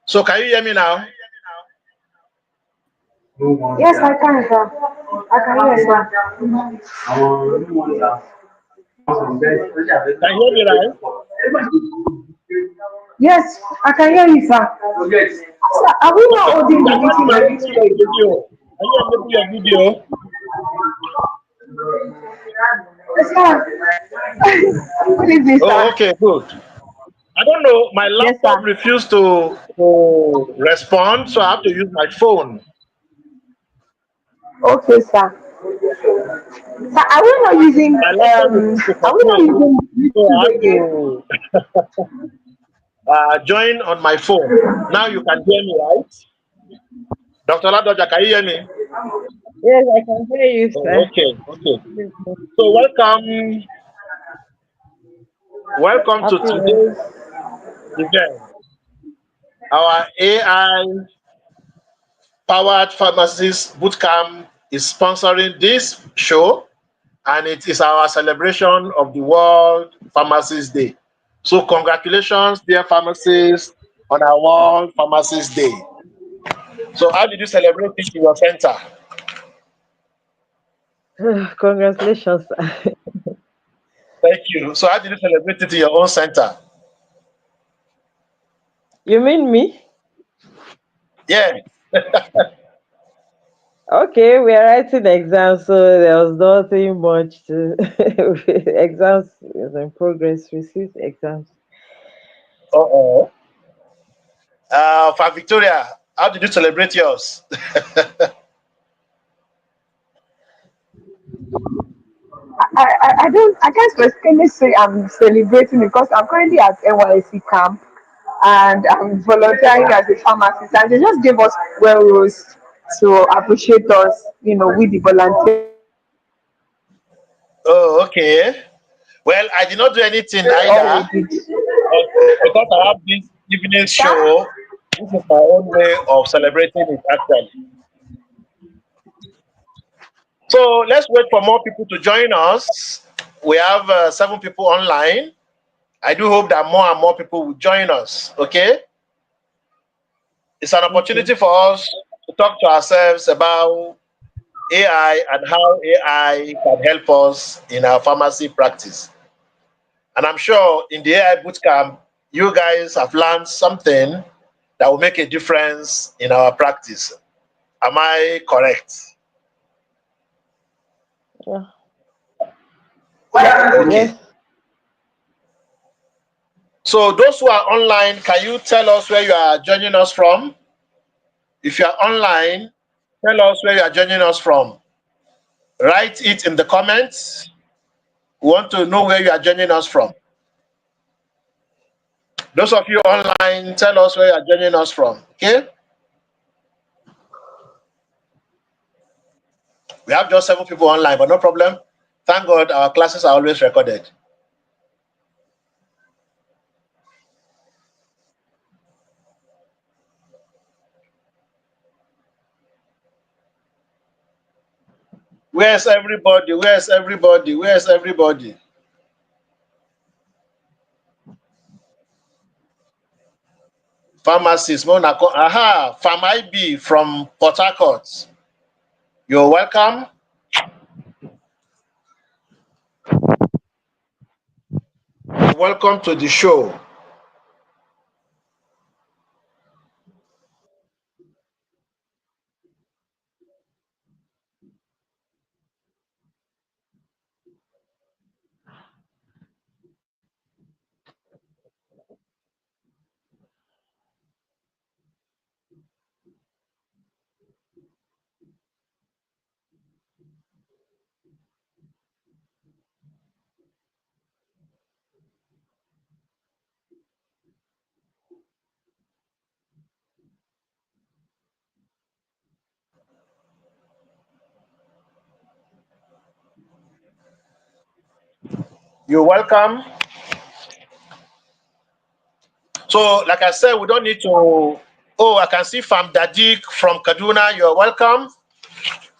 So can you hear me now? Yes, I can, sir. I can hear, sir. Can you hear me right? Yes, I can hear you, sir. Sir, are we not Okay. holding the Can you meeting on enable this your way? video? Can you enable your video? Yes, sir. Good evening, Oh, sir. okay, good. I don't know. My Yes, laptop sir. refused to respond, so I have to use my phone. Okay, sir. Sir, are we not using My laptop refused to are we not cooperate, using so I YouTube have again? to join on my phone. Now you can hear me, right? Dr. Ladoja, can you hear me? Yes, I can hear you, Oh, sir. okay, okay. So welcome to Happy Wednesday. today's event. Our AI powered pharmacist bootcamp is sponsoring this show, and it is our celebration of the World Pharmacist Day. So congratulations, dear pharmacists, on our World Pharmacist Day. So how did you celebrate it in your center? Congratulations, sir. Thank you. So how did you celebrate it in your own center? You mean me? Yeah. Okay, we are writing exams, so there was nothing much to exams is in progress. Received exams. Uh-oh. For Victoria, how did you celebrate yours? I can't specifically say I'm celebrating because I'm currently at NYC camp and I'm volunteering as a pharmacist, and they just gave us well roast to appreciate us, with the volunteer. Oh, okay. Well, I did not do anything All we either, did. but because I have this evening Sir? show, this is my own way of celebrating it actually. So let's wait for more people to join us. We have 7 people online. I do hope that more and more people will join us. Okay, it's an Okay. opportunity for us to talk to ourselves about AI and how AI can help us in our pharmacy practice. And I'm sure in the AI bootcamp, you guys have learned something that will make a difference in our practice. Am I correct? Yeah. Okay. Yes. So those who are online, can you tell us where you are joining us from? If you are online, tell us where you are joining us from. Write it in the comments. We want to know where you are joining us from. Those of you online, tell us where you are joining us from. Okay? We have just 7 people online, but no problem. Thank God our classes are always recorded. Where's everybody? Where's everybody? Where's everybody? Pharmacist, Monaco. Aha, Farm IB from Port Harcourt. You're welcome. Welcome to the show. You're welcome. So, like I said, we don't need to. Oh, I can see Farm Dadik from Kaduna. You're welcome.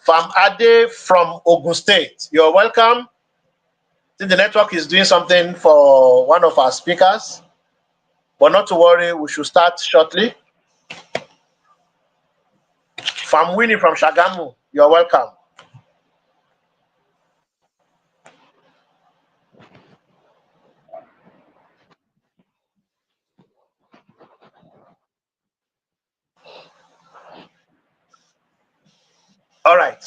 Farm Ade from Ogun State. You're welcome. I think the network is doing something for one of our speakers, but not to worry. We should start shortly. From Winnie from Shagamu, you're welcome. All right.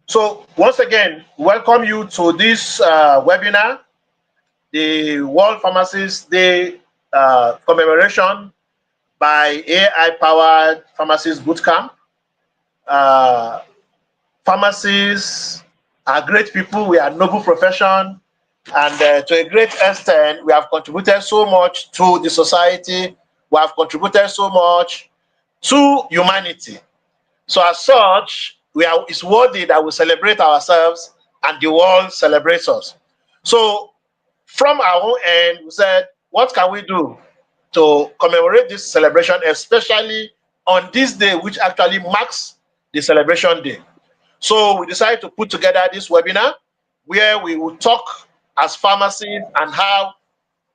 So once again, welcome you to this webinar, the World Pharmacists Day commemoration by AI-powered pharmacist bootcamp. Uh, Pharmacists are great people. We are noble profession, and to a great extent, we have contributed so much to the society. We have contributed so much to humanity. So as such, it's worthy that we celebrate ourselves and the world celebrates us. So from our own end, we said, what can we do to commemorate this celebration, especially on this day, which actually marks the celebration day? So we decided to put together this webinar where we will talk as pharmacists and how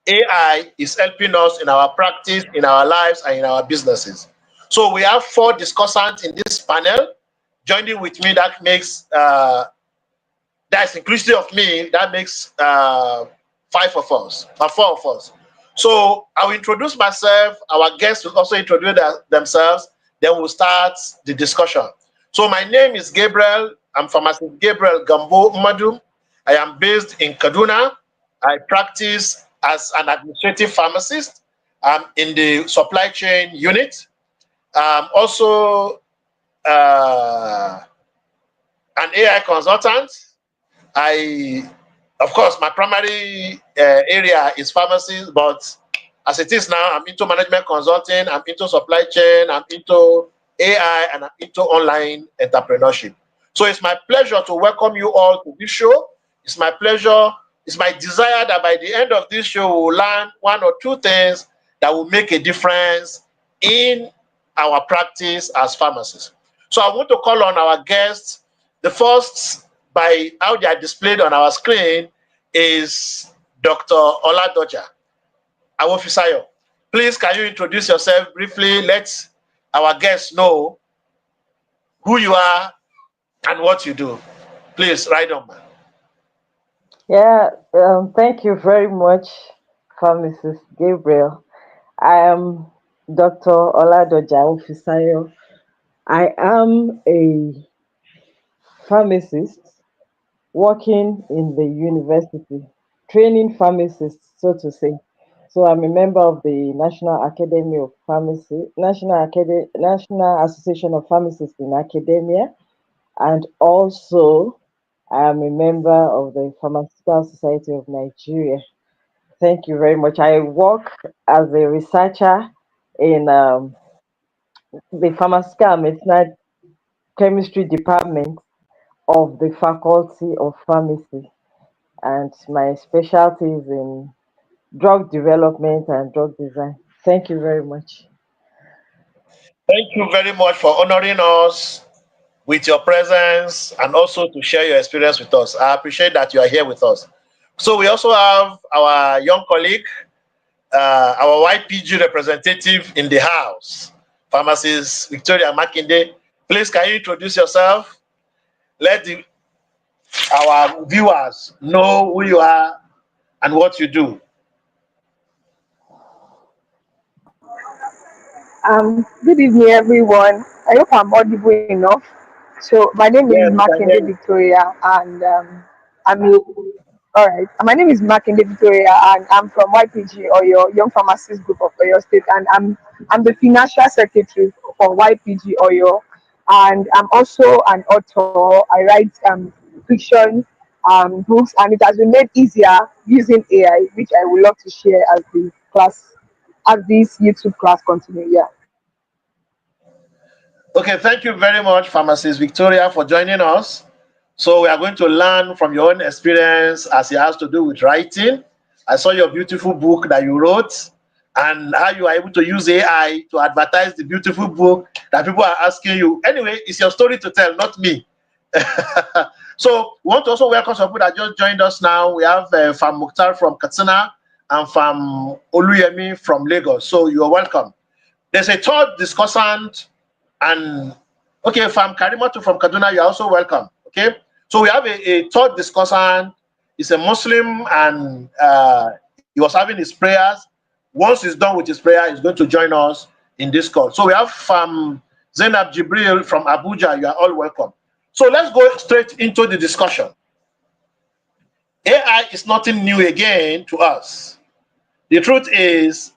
AI is helping us in our practice, in our lives, and in our businesses. So we have 4 discussants in this panel. Joining with me, that's inclusive of me, that makes 5 of us, or 4 of us. So I will introduce myself. Our guests will also introduce themselves. Then we'll start the discussion. So my name is Gabriel. I'm Pharmacist Gabriel Gambo Umadum. I am based in Kaduna. I practice as an administrative pharmacist. I'm in the supply chain unit. I'm also an AI consultant. Of course, my primary area is pharmacy, but as it is now, I'm into management consulting, I'm into supply chain, I'm into AI, and I'm into online entrepreneurship. So it's my pleasure to welcome you all to this show. It's my pleasure, it's my desire that by the end of this show, we'll learn 1 or 2 things that will make a difference in our practice as pharmacists. So I want to call on our guests. The first, by how they are displayed on our screen, is Dr. Oladoja Awofisayo. Please, can you introduce yourself briefly? Let our guests know who you are and what you do. Please, right on, man. Yeah, thank you very much, Pharmacist Gabriel. I am Dr. Oladoja Ofisayo. I am a pharmacist working in the university, training pharmacists, so to say. So I'm a member of the National Academy of Pharmacy, National Association of Pharmacists in Academia, and also I am a member of the Pharmaceutical Society of Nigeria. Thank you very much. I work as a researcher in the Pharmaceutical and Medicinal Chemistry Department of the Faculty of Pharmacy, and my specialty is in drug development and drug design. Thank you very much. Thank you very much for honoring us with your presence and also to share your experience with us. I appreciate that you are here with us. So we also have our young colleague, our YPG representative in the house, Pharmacist Victoria Makinde. Please, can you introduce yourself? Let our viewers know who you are and what you do. Good evening, everyone. I hope I'm audible enough. So, my name is Yes, we can Makinde hear you. Victoria, and I'm a, all right. My name is Makinde Victoria, and I'm from YPG, or your Young Pharmacist Group of Oyo State, and I'm the financial secretary for YPG Oyo, and I'm also an author. I write fiction books, and it has been made easier using AI, which I would love to share as this YouTube class continue. Yeah. Okay, thank you very much, Pharmacist Victoria, for joining us. So we are going to learn from your own experience as it has to do with writing. I saw your beautiful book that you wrote and how you are able to use AI to advertise the beautiful book that people are asking you. Anyway, it's your story to tell, not me. So we want to also welcome some people that just joined us now. We have Fam Mukhtar from Katsina, and from Oluyemi from Lagos. So you are welcome. There's a third discussant, and okay, from Karimatu from Kaduna, you're also welcome. Okay, so we have a third discussant. He's a Muslim, and he was having his prayers. Once he's done with his prayer, he's going to join us in this call. So we have Zainab Jibril from Abuja. You are all welcome. So let's go straight into the discussion. AI is nothing new again to us. The truth is,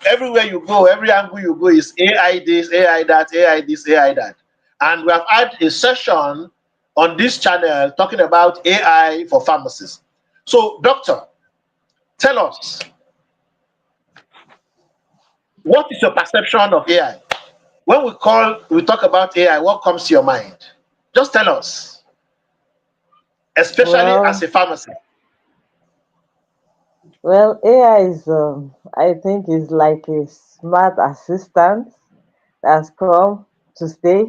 everywhere you go, every angle you go is AI this, AI that, AI this, AI that. And we have had a session on this channel talking about AI for pharmacists. So, doctor, tell us, what is your perception of AI? When we talk about AI, what comes to your mind? Just tell us, especially as Well, a pharmacist. well, AI is, I think, is like a smart assistant that's come to stay,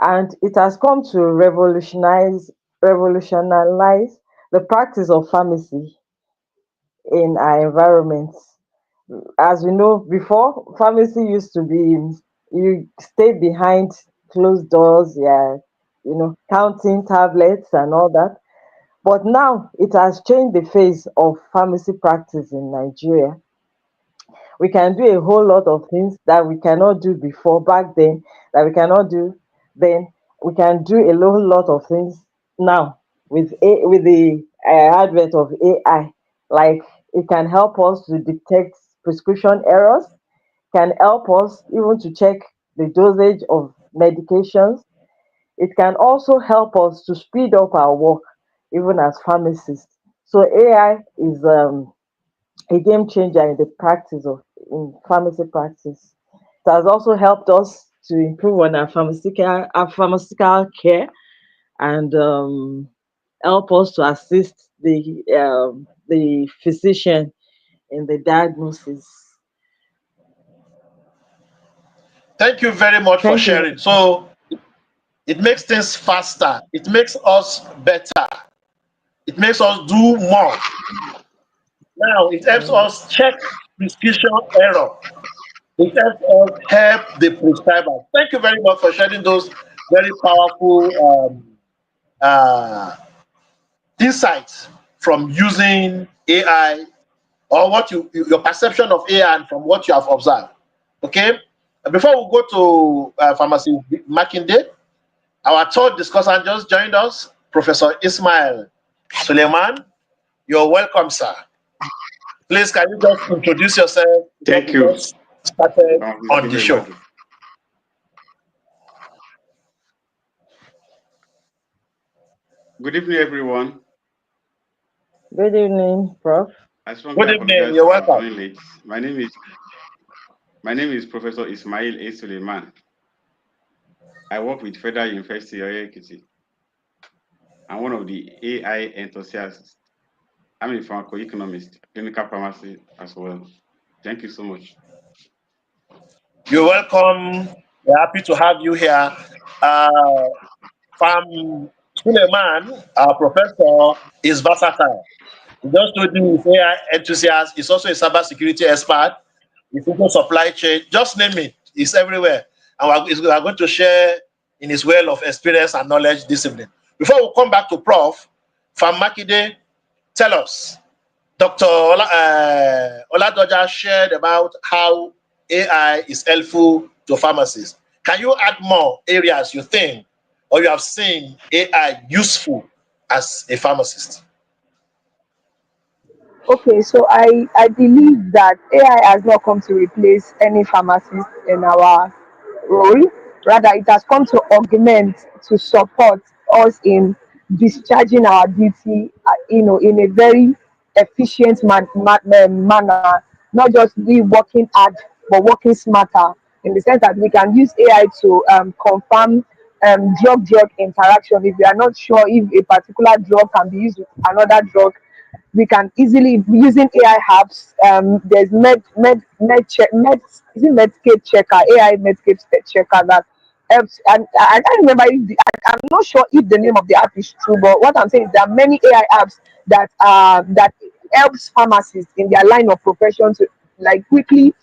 and it has come to revolutionize the practice of pharmacy in our environments. As we know, before, pharmacy used to be, you stay behind closed doors, yeah, counting tablets and all that. But now it has changed the face of pharmacy practice in Nigeria. We can do a whole lot of things that we cannot do before, back then, that we cannot do then. We can do a whole lot of things now with the advent of AI. Like, it can help us to detect prescription errors, can help us even to check the dosage of medications. It can also help us to speed up our work, even as pharmacists. So AI is a game changer in the practice of in pharmacy practice. It has also helped us to improve on our pharmaceutical care, and help us to assist the physician in the diagnosis. Thank you very much for Thank you. sharing. So, it makes things faster, it makes us better, it makes us do more. Now, it helps Mm, us check prescription error. It helps us help the prescriber. Thank you very much for sharing those very powerful uh, insights from using AI, or what your perception of AI and from what you have observed. Okay. Before we go to Pharmacy Makinde, our third discussant just joined us, Professor Ismail Suleiman. You're welcome, sir. Please, can you just introduce yourself because Thank we you. just started Thank on you the very show? much. Good evening, everyone. good evening, Prof. I strongly Good evening. apologize You're for welcome. joining late. My name is Professor Ismail A. Suleiman. I work with Federal University of Ekiti. I'm one of the AI enthusiasts. I'm a pharmacoeconomist, clinical pharmacy as well. Thank you so much. You're welcome. We're happy to have you here. Uh, From Suleiman, our professor, is versatile. He just told you he's AI enthusiast. He's also a cybersecurity expert. He's into supply chain. Just name it. He's everywhere. And we are going to share in his well of experience and knowledge this evening. Before we come back to Prof, Fam Makide, tell us. Dr. Oladoja shared about how AI is helpful to pharmacists. Can you add more areas you think or you have seen AI useful as a pharmacist? Okay, so I believe that AI has not come to replace any pharmacist in our role. Rather, it has come to augment, to support us in discharging our duty, in a very efficient manner. Not just we working hard, but working smarter. In the sense that we can use AI to confirm drug-drug interaction. If we are not sure if a particular drug can be used with another drug, we can easily using AI apps. There's is it Medcaid checker, AI Medcaid checker that helps. And I can't remember I'm not sure if the name of the app is true, but what I'm saying is there are many AI apps that helps pharmacists in their line of profession to like quickly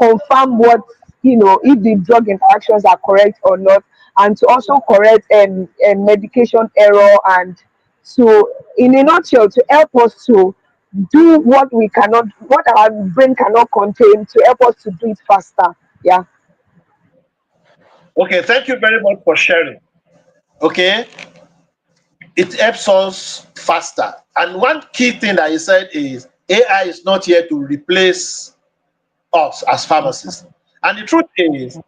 confirm what, if the drug interactions are correct or not, and to also correct medication error, and so in a nutshell to help us to do what our brain cannot contain, to help us to do it faster. Yeah. Okay, thank you very much for sharing. Okay, it helps us faster. And one key thing that you said is AI is not here to replace us as pharmacists. And the truth is,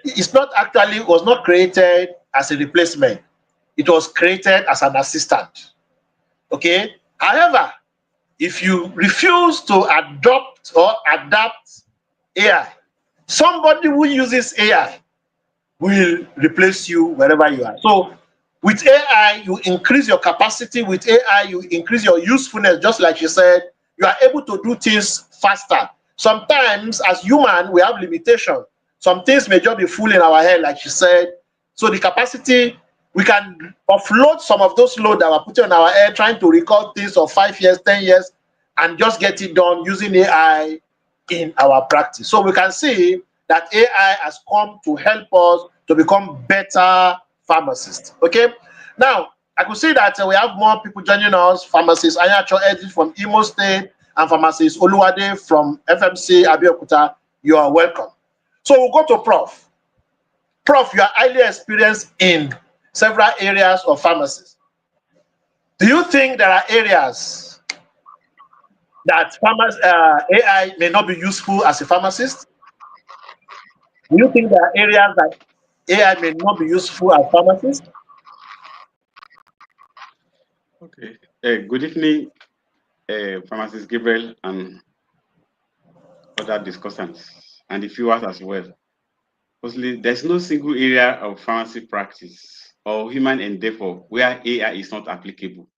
is not actually was not created as a replacement. It was created as an assistant. Okay. However, if you refuse to adopt or adapt AI, somebody who uses AI will replace you wherever you are. So with AI, you increase your capacity. With AI, you increase your usefulness. Just like you said, you are able to do things faster. Sometimes, as human, we have limitation. Some things may just be full in our head, like you said. So the capacity, we can offload some of those load that we're putting on our head, trying to record things of 5 years, 10 years, and just get it done using AI in our practice. So we can see that AI has come to help us to become better pharmacists. Okay. Now, I could see that we have more people joining us. Pharmacist Anyacho Edith from Imo State and Pharmacist Oluwade from FMC Abeokuta. You are welcome. So we'll go to Prof. Prof, you are highly experienced in several areas of pharmacy. Do you think there are areas that AI may not be useful as a pharmacist? Do you think there are areas that AI may not be useful as pharmacists? Okay. Good evening, Pharmacist Gabriel and other discussants, and the viewers as well. Firstly, there's no single area of pharmacy practice or human endeavor where AI is not applicable.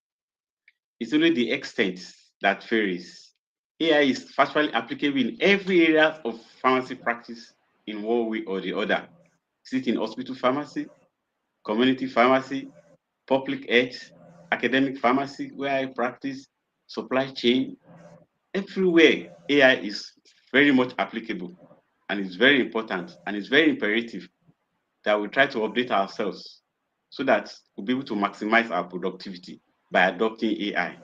It's only the extent that varies. AI is virtually applicable in every area of pharmacy practice in one way or the other. Is it in hospital pharmacy, community pharmacy, public health, academic pharmacy, where I practice, supply chain, everywhere AI is very much applicable, and it's very important, and it's very imperative that we try to update ourselves so that we'll be able to maximize our productivity by adopting AI.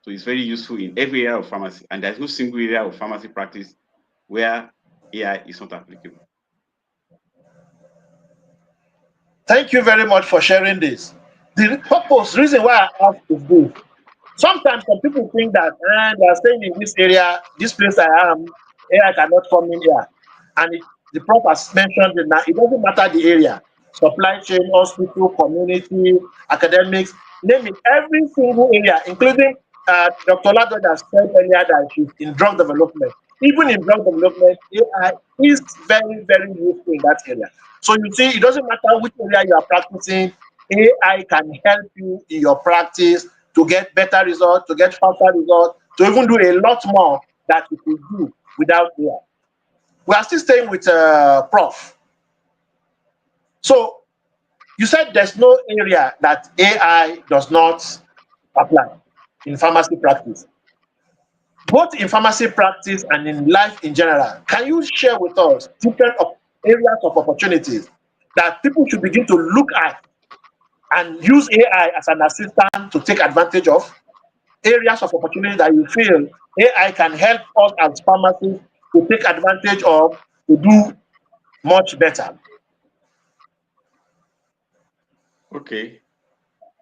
So it's very useful in every area of pharmacy, and there's no single area of pharmacy practice where AI is not applicable. Thank you very much for sharing this. The reason why I ask is this. Sometimes some people think that they are staying in this area, this place I am, AI cannot come in here. And the prof has mentioned it now, it doesn't matter the area. Supply chain, hospital, community, academics, name it, every single area, including Dr. Ladoja said earlier that she's in drug development. Even in drug development, AI is very, very useful in that area. So you see, it doesn't matter which area you are practicing, AI can help you in your practice to get better results, to get faster results, to even do a lot more that you could do without AI. We are still staying with Prof. So you said there's no area that AI does not apply in pharmacy practice, both in pharmacy practice and in life in general. Can you share with us different areas of opportunities that people should begin to look at and use AI as an assistant to take advantage of? Areas of opportunity that you feel AI can help us as pharmacists to take advantage of to do much better. Okay,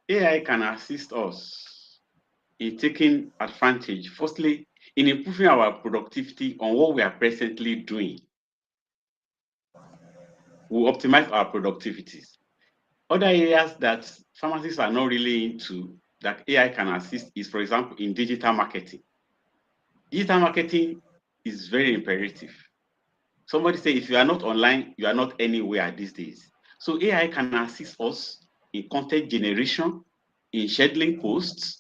AI can assist us in taking advantage, firstly, in improving our productivity on what we are presently doing. We optimize our productivities. Other areas that pharmacists are not really into that AI can assist is, for example, in digital marketing. Digital marketing is very imperative. Somebody say if you are not online, you are not anywhere these days. So AI can assist us in content generation, in scheduling posts,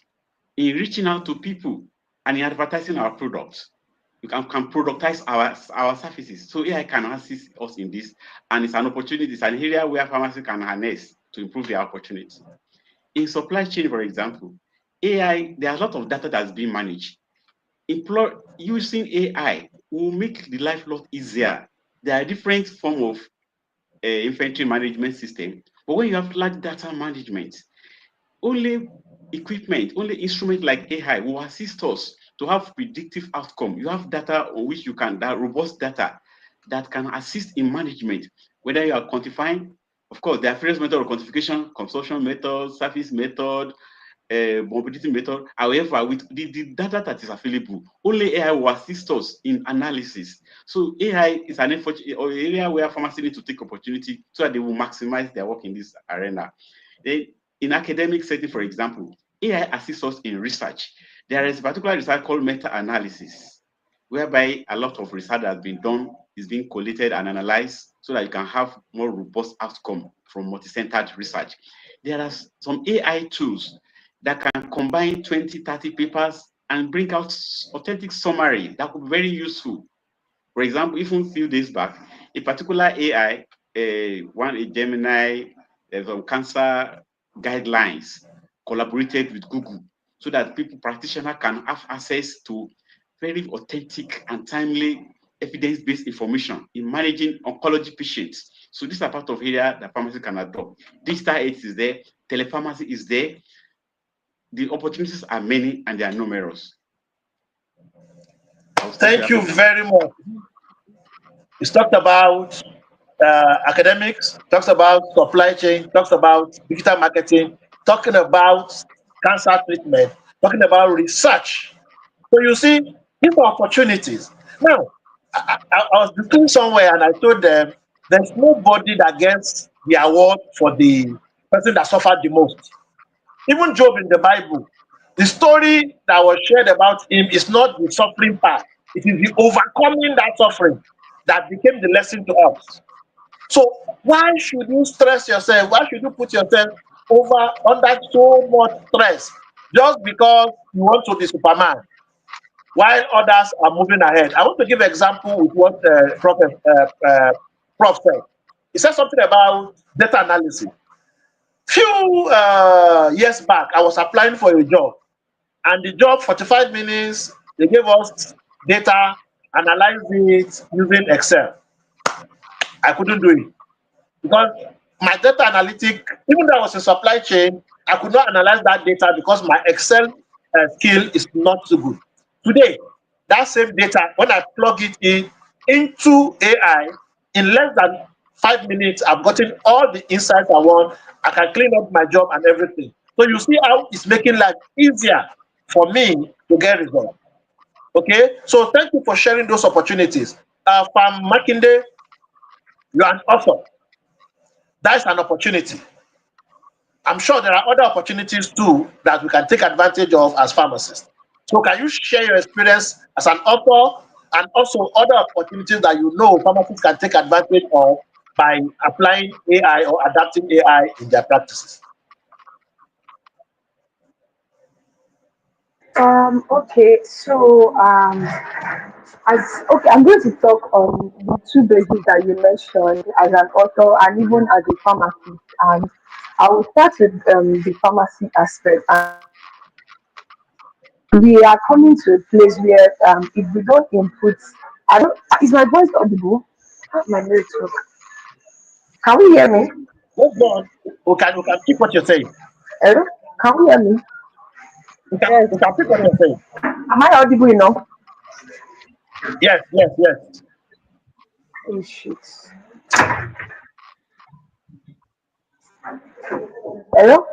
in reaching out to people, and in advertising our products. We can productize our services. So AI can assist us in this, and it's an opportunity, it's an area where pharmacy can harness to improve their opportunity. In supply chain, for example, AI, there are a lot of data that's being managed. Using AI will make the life a lot easier. There are different form of inventory management system, but when you have large data management, only equipment, only instrument like AI will assist us to have predictive outcome. You have data on which you can, that robust data that can assist in management, whether you are quantifying, of course, there are various methods of quantification, consumption method, service method, mobility method. However, with the data that is available, only AI will assist us in analysis. So AI is an effort or area where pharmacists need to take opportunity so that they will maximize their work in this arena. Then, in academic setting, for example, AI assists us in research. There is a particular research called meta-analysis, whereby a lot of research has been done, is being collated and analyzed so that you can have more robust outcome from multi-centered research. There are some AI tools that can combine 20, 30 papers and bring out authentic summary that could be very useful. For example, even a few days back, a particular AI, a Gemini, some cancer guidelines, collaborated with Google so that people, practitioners can have access to very authentic and timely evidence-based information in managing oncology patients. So these are part of area that pharmacy can adopt. Digital aids is there, telepharmacy is there. The opportunities are many and they are numerous. I'll stop here Thank for you now. very much. It's talked about academics, talks about supply chain, talks about digital marketing, talking about cancer treatment, talking about research. So you see, these are opportunities. Now, I was discussing somewhere and I told them there's nobody that gets the award for the person that suffered the most. Even Job in the Bible, the story that was shared about him is not the suffering part, it is the overcoming that suffering that became the lesson to us. So why should you stress yourself? Why should you put yourself over under so much stress just because you want to be Superman while others are moving ahead? I want to give an example with what Prof said. He said something about data analysis. Few years back, I was applying for a job, and the job 45 minutes they gave us data, analyze it using Excel. I couldn't do it because my data analytic, even though I was in supply chain, I could not analyze that data because my Excel skill is not too good. Today, that same data, when I plug it in into AI, in less than 5 minutes, I've gotten all the insights I want. I can clean up my job and everything. So you see how it's making life easier for me to get results. Okay, so thank you for sharing those opportunities. From Makinde, you're an author. That's an opportunity. I'm sure there are other opportunities too that we can take advantage of as pharmacists. So can you share your experience as an author and also other opportunities that you know pharmacists can take advantage of by applying AI or adapting AI in their practices? Okay, so as okay, I'm going to talk on the two bases that you mentioned as an author and even as a pharmacist. And I will start with the pharmacy aspect. And we are coming to a place where if we don't input, I don't. Is my voice audible? My network. Can we hear me? Let's go on. We can pick what you're saying. Hello? Can we hear me? We can Yes, we can pick what you're saying. Am I audible enough? Yes, yes, yes. Oh shit. Hello?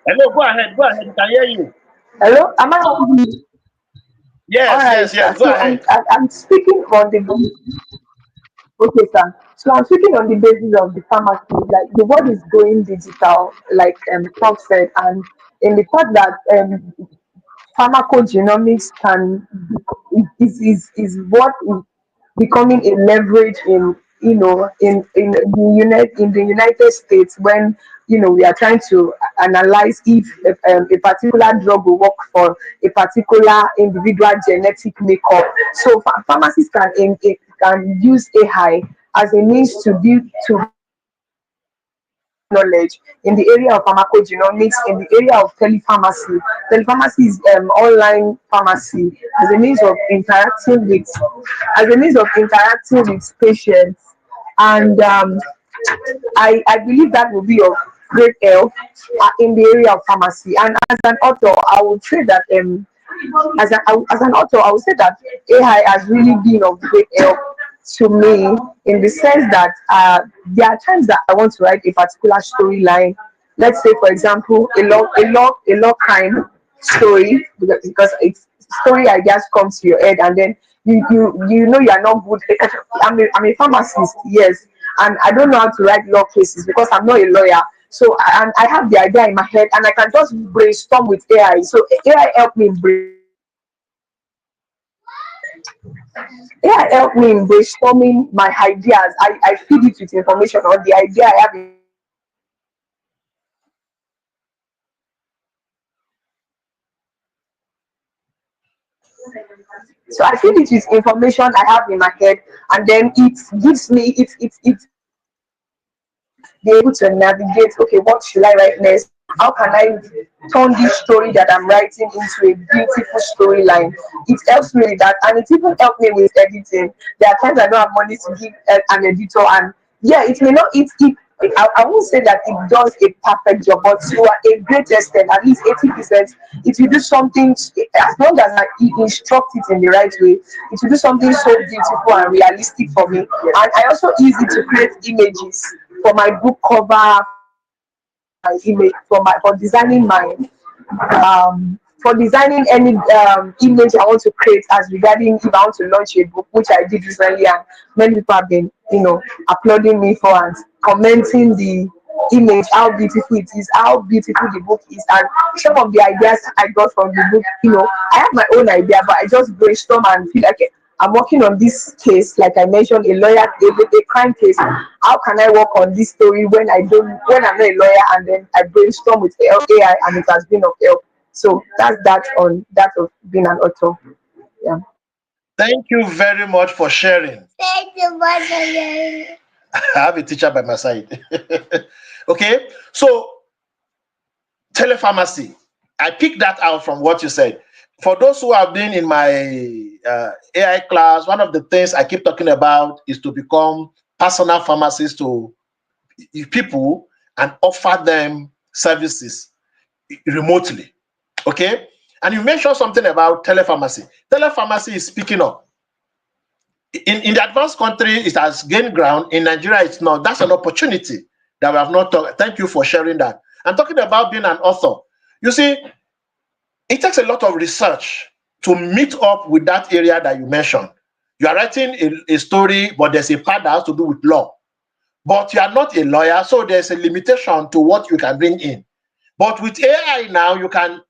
Hello, go ahead, go ahead. We can hear you. Hello? Am I audible? All Yes, right, yes, sir. yes. Go So I'm ahead. I- I'm speaking on the okay, sir. So I'm speaking on the basis of the pharmacy, like the world is going digital, like Prof said, and in the fact that pharmacogenomics is what is becoming a leverage in in the United States when we are trying to analyze if a particular drug will work for a particular individual genetic makeup. So pharmacists can use AI as a means to build to knowledge in the area of pharmacogenomics, in the area of telepharmacy. Telepharmacy is online pharmacy as a means of interacting with patients, and I believe that will be of great help in the area of pharmacy. And as an author, I would say that as an author, I would say that AI has really been of great help to me in the sense that there are times that I want to write a particular storyline. Let's say, for example, a law crime story, because it's story ideas come to your head, and then you know you are not good. I'm a pharmacist, yes, and I don't know how to write law cases because I'm not a lawyer. So and I have the idea in my head, and I can just brainstorm with AI. So AI helped me AI helped me in brainstorming my ideas. I feed it with information on the idea I have in my head, and then so I feed it with information I have in my head, and then it gives me it helps me be able to navigate. Okay, what should I write next? How can I turn this story that I'm writing into a beautiful storyline? It helps me with that, and it even helped me with editing. There are times I don't have money to give an editor, and yeah, it may not it I won't say that it does a perfect job, but to a great extent, at least 80%, it will do something as long as I instruct it in the right way. It will do something so beautiful and realistic for me. And I also use it to create images for my book cover, for designing my for designing any image I want to create as regarding if I want to launch a book, which I did recently, and many people have been, applauding me for and commenting the image, how beautiful it is, how beautiful the book is, and some of the ideas I got from the book. I have my own idea, but I just brainstorm and feel like I'm working on this case, like I mentioned, a crime case. How can I work on this story when I'm not a lawyer, and then I brainstorm with AI, and it has been of help. So that's that on that of being an author. Yeah. Thank you very much for sharing. Thank you for sharing. I have a teacher by my side. Okay, so telepharmacy. I picked that out from what you said. For those who have been in my AI class, one of the things I keep talking about is to become personal pharmacist to people and offer them services remotely. Okay, and you mentioned something about telepharmacy. Telepharmacy is speaking up. In the advanced country, it has gained ground. In Nigeria, it's not. That's an opportunity that we have not talked. Thank you for sharing that. I'm talking about being an author. You see, it takes a lot of research to meet up with that area that you mentioned. You are writing a story, but there's a part that has to do with law. But you are not a lawyer, so there's a limitation to what you can bring in. But with AI now, you can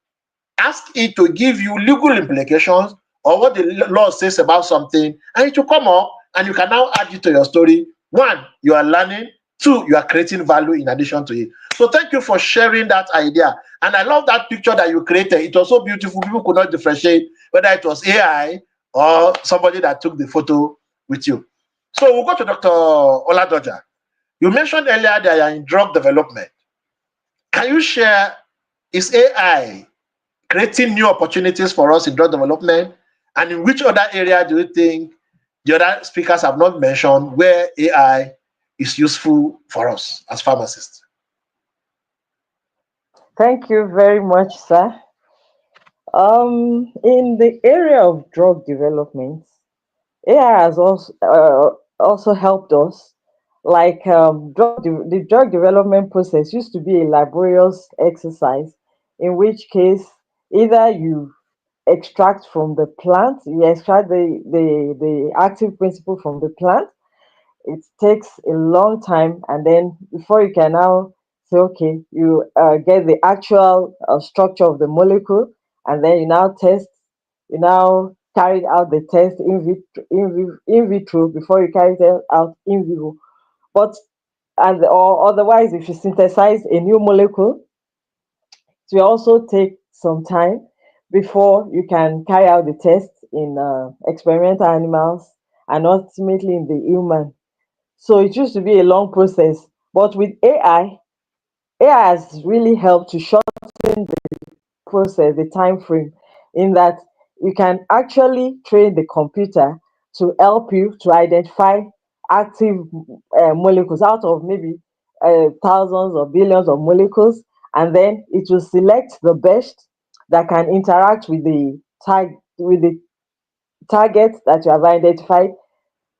ask it to give you legal implications or what the law says about something, and it will come up, and you can now add it to your story. One, you are learning. Two, you are creating value in addition to it. So thank you for sharing that idea. And I love that picture that you created. It was so beautiful. People could not differentiate whether it was AI or somebody that took the photo with you. So we'll go to Dr. Oladoja. You mentioned earlier that you are in drug development. Can you share, is AI creating new opportunities for us in drug development? And in which other area do you think the other speakers have not mentioned where AI is useful for us as pharmacists? Thank you very much, sir. In the area of drug development, AI has also helped us. Like the drug development process used to be a laborious exercise, in which case either you extract from the plant, you extract the active principle from the plant. It takes a long time, and then before you can now say, okay, you get the actual structure of the molecule, and then you now test, you now carried out the test in vitro before you carry it out in vivo. But and or otherwise, if you synthesize a new molecule, it will also take some time before you can carry out the test in experimental animals and ultimately in the human. So it used to be a long process. But with AI, AI has really helped to shorten process, the time frame, in that you can actually train the computer to help you to identify active molecules out of maybe thousands or billions of molecules, and then it will select the best that can interact with the target that you have identified,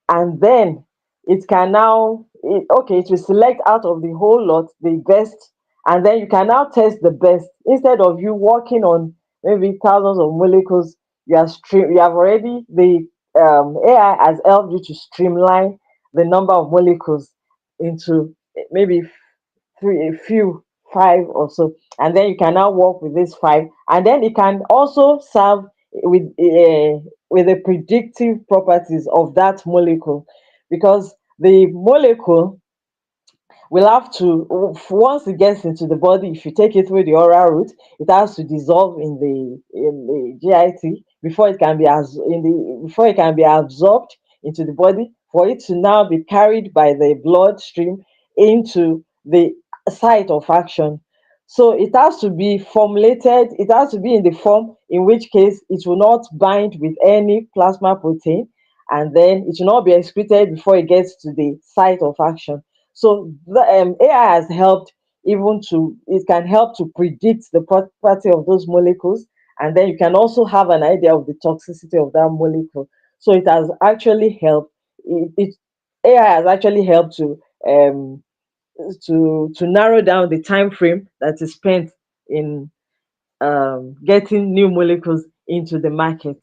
and then it can now okay, it will select out of the whole lot the best, and then you can now test the best instead of you working on maybe thousands of molecules. You have already the AI has helped you to streamline the number of molecules into maybe three, a few, five or so, and then you can now work with these five, and then it can also serve with the predictive properties of that molecule, because the molecule will have to, once it gets into the body, if you take it through the oral route, it has to dissolve in the GIT before it can be before it can be absorbed into the body, for it to now be carried by the bloodstream into the site of action. So it has to be formulated, it has to be in the form in which case it will not bind with any plasma protein, and then it will not be excreted before it gets to the site of action. So the AI has helped, even to it can help to predict the property of those molecules, and then you can also have an idea of the toxicity of that molecule. So it has actually helped. It AI has actually helped to narrow down the time frame that is spent in getting new molecules into the market.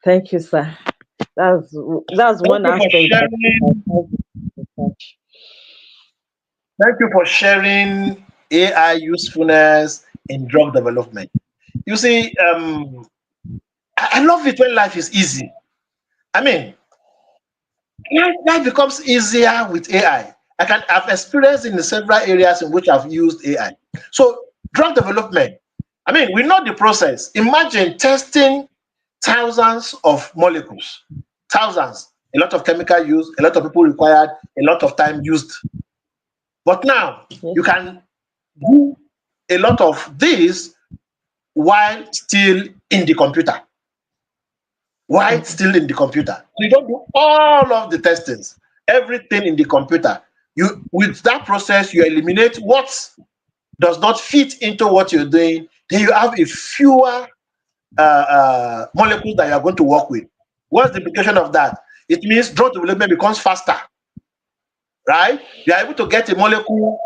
Thank you, sir. That's that's Thank one you for aspect that sharing. has helped. Thank you for sharing AI usefulness in drug development. You see, I love it when life is easy. I mean, life becomes easier with AI. I've experienced in several areas in which I've used AI. So drug development. I mean, we know the process. Imagine testing thousands of molecules, thousands, a lot of chemical use, a lot of people required, a lot of time used. But now you Yes. can do a lot of this while still in the computer. While Mhm. still in the computer. So you don't do all of the testings, everything in the computer. You with that process, you eliminate what does not fit into what you're doing. Then you have a fewer molecules that you are going to work with. What's the implication of that? It means drug development becomes faster, right? You are able to get a molecule,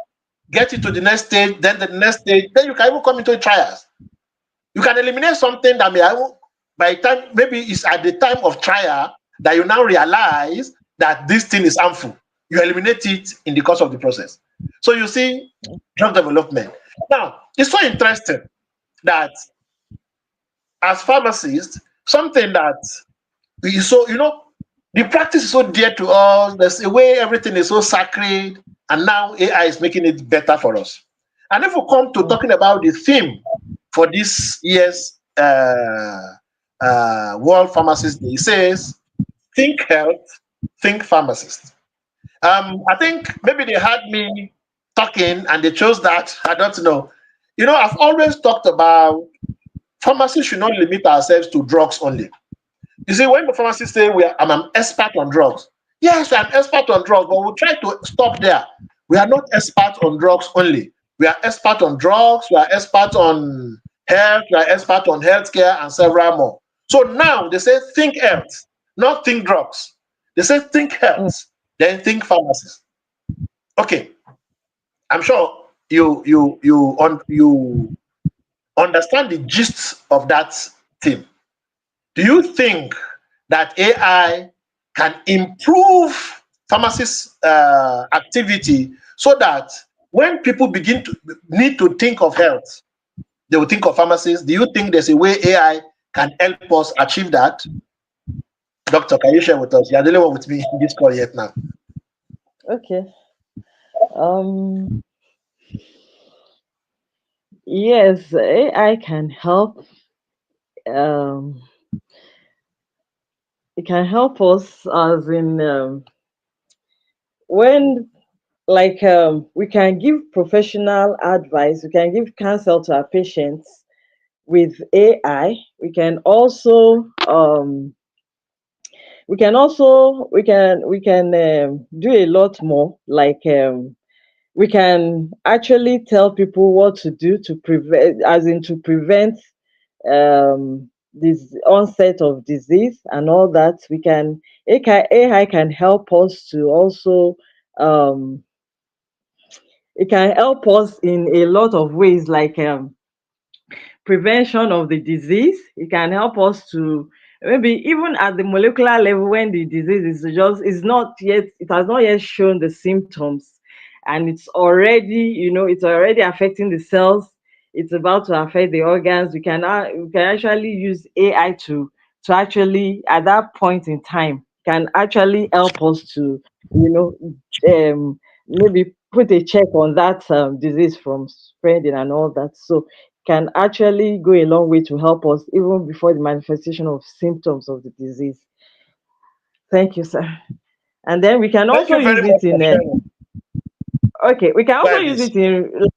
get it to the next stage, then the next stage, then you can even come into trials. You can eliminate something that may by the time maybe it's at the time of trial that you now realize that this thing is harmful. You eliminate it in the course of the process. So you see, drug development. Now, it's so interesting that as pharmacists, something that is so, the practice is so dear to us. There's a way everything is so sacred, and now AI is making it better for us. And if we come to talking about the theme for this year's World Pharmacist Day, it says, "Think health, think pharmacist." I think maybe they had me talking and they chose that. I don't know. I've always talked about pharmacy should not limit ourselves to drugs only. You see, when the pharmacists say I'm an expert on drugs, yes, I'm an expert on drugs, but we try to stop there. We are not experts on drugs only. We are expert on drugs, we are expert on health, we are expert on healthcare, and several more. So now they say think health, not think drugs. They say think Mm. health, then think pharmacies. Okay, I'm sure you understand the gist of that theme. Do you think that AI can improve pharmacists' activity so that when people begin to need to think of health, they will think of pharmacists? Do you think there's a way AI can help us achieve that? Doctor, can you share with us? You're the only one with me in this call yet now. Okay. Um. Yes, AI can help. Um. It can help us as in when like we can give professional advice, we can give counsel to our patients with AI. We can do a lot more, like we can actually tell people what to do to prevent, as in to prevent this onset of disease and all that. AI can help us to also um, it can help us in a lot of ways, like prevention of the disease. It can help us to, maybe even at the molecular level, when the disease it has not yet shown the symptoms, and it's already affecting the cells. It's about to affect the organs. We can actually use AI to actually, at that point in time, can actually help us to, you know maybe put a check on that disease from spreading and all that. So can actually go a long way to help us even before the manifestation of symptoms of the disease. Thank you, sir. And then we can Thank also you very use much it for in sharing. okay, we can Go also ahead, use please. it in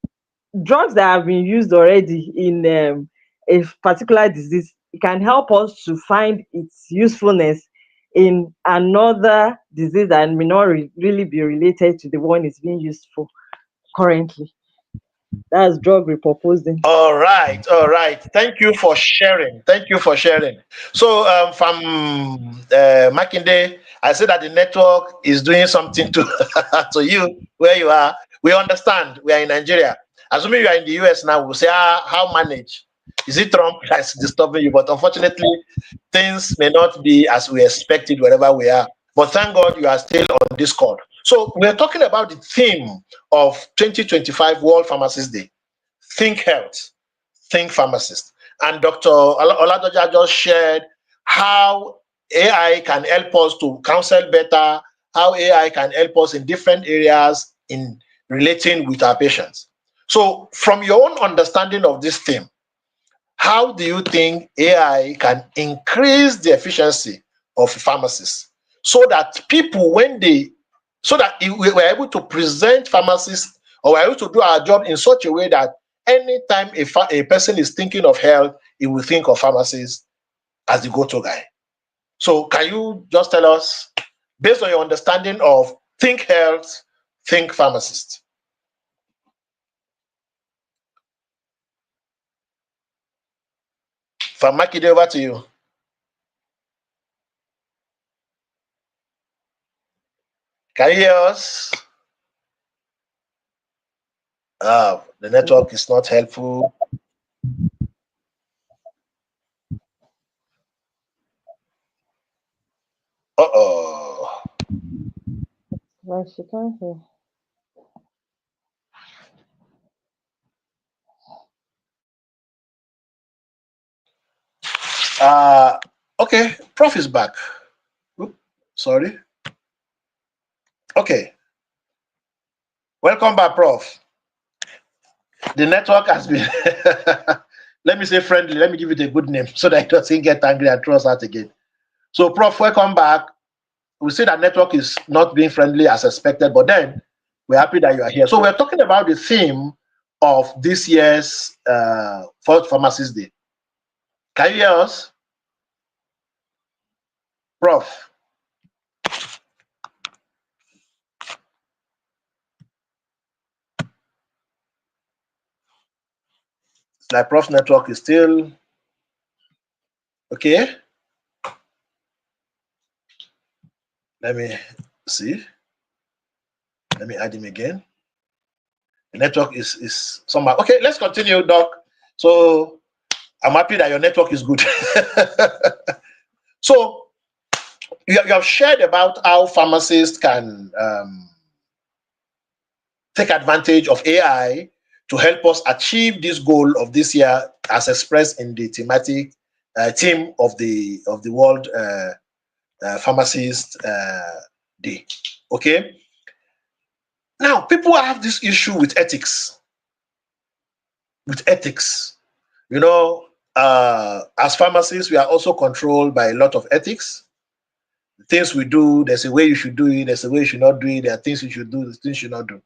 drugs that have been used already in a particular disease. It can help us to find its usefulness in another disease that may not really be related to the one it's being used for currently. That's drug repurposing. All right, all right. Thank you for sharing. Thank you for sharing. So, from Makinde, I said that the network is doing something to to you where you are. We understand. We are in Nigeria. Assuming you are in the US now, we'll say, how manage? Is it Trump that's disturbing you? But unfortunately, things may not be as we expected wherever we are. But thank God you are still on Discord. So we're talking about the theme of 2025 World Pharmacists Day. Think health, think pharmacist. And Dr. Oladoja just shared how AI can help us to counsel better, how AI can help us in different areas in relating with our patients. So, from your own understanding of this theme, how do you think AI can increase the efficiency of pharmacists so that people, so that we're able to present pharmacists, or we're able to do our job in such a way that anytime a person is thinking of health, he will think of pharmacists as the go-to guy. So, can you just tell us, based on your understanding of think health, think pharmacist? From Makide, over to you. Can you hear us? The network is not helpful. Uh-oh. Like she can't hear. Uh, okay, Prof is back. Oop, sorry. Okay, welcome back, Prof. The network has been, let me say friendly, let me give it a good name so that it doesn't get angry and throw us out again. So, Prof, welcome back. We see that network is not being friendly as expected, but then we're happy that you are here. So, we're talking about the theme of this year's Fourth Pharmacist Day. Can you hear us, Prof? It's like Prof's network is still okay. Let me see. Let me add him again. The network is somehow okay. Let's continue, Doc. So I'm happy that your network is good. So you have shared about how pharmacists can take advantage of AI to help us achieve this goal of this year, as expressed in the thematic theme of the World Pharmacist Day. Okay. Now, people have this issue with ethics. With ethics, you know, as pharmacists, we are also controlled by a lot of ethics. The things we do, there's a way you should do it, there's a way you should not do it, there are things you should do, there's things you should not do.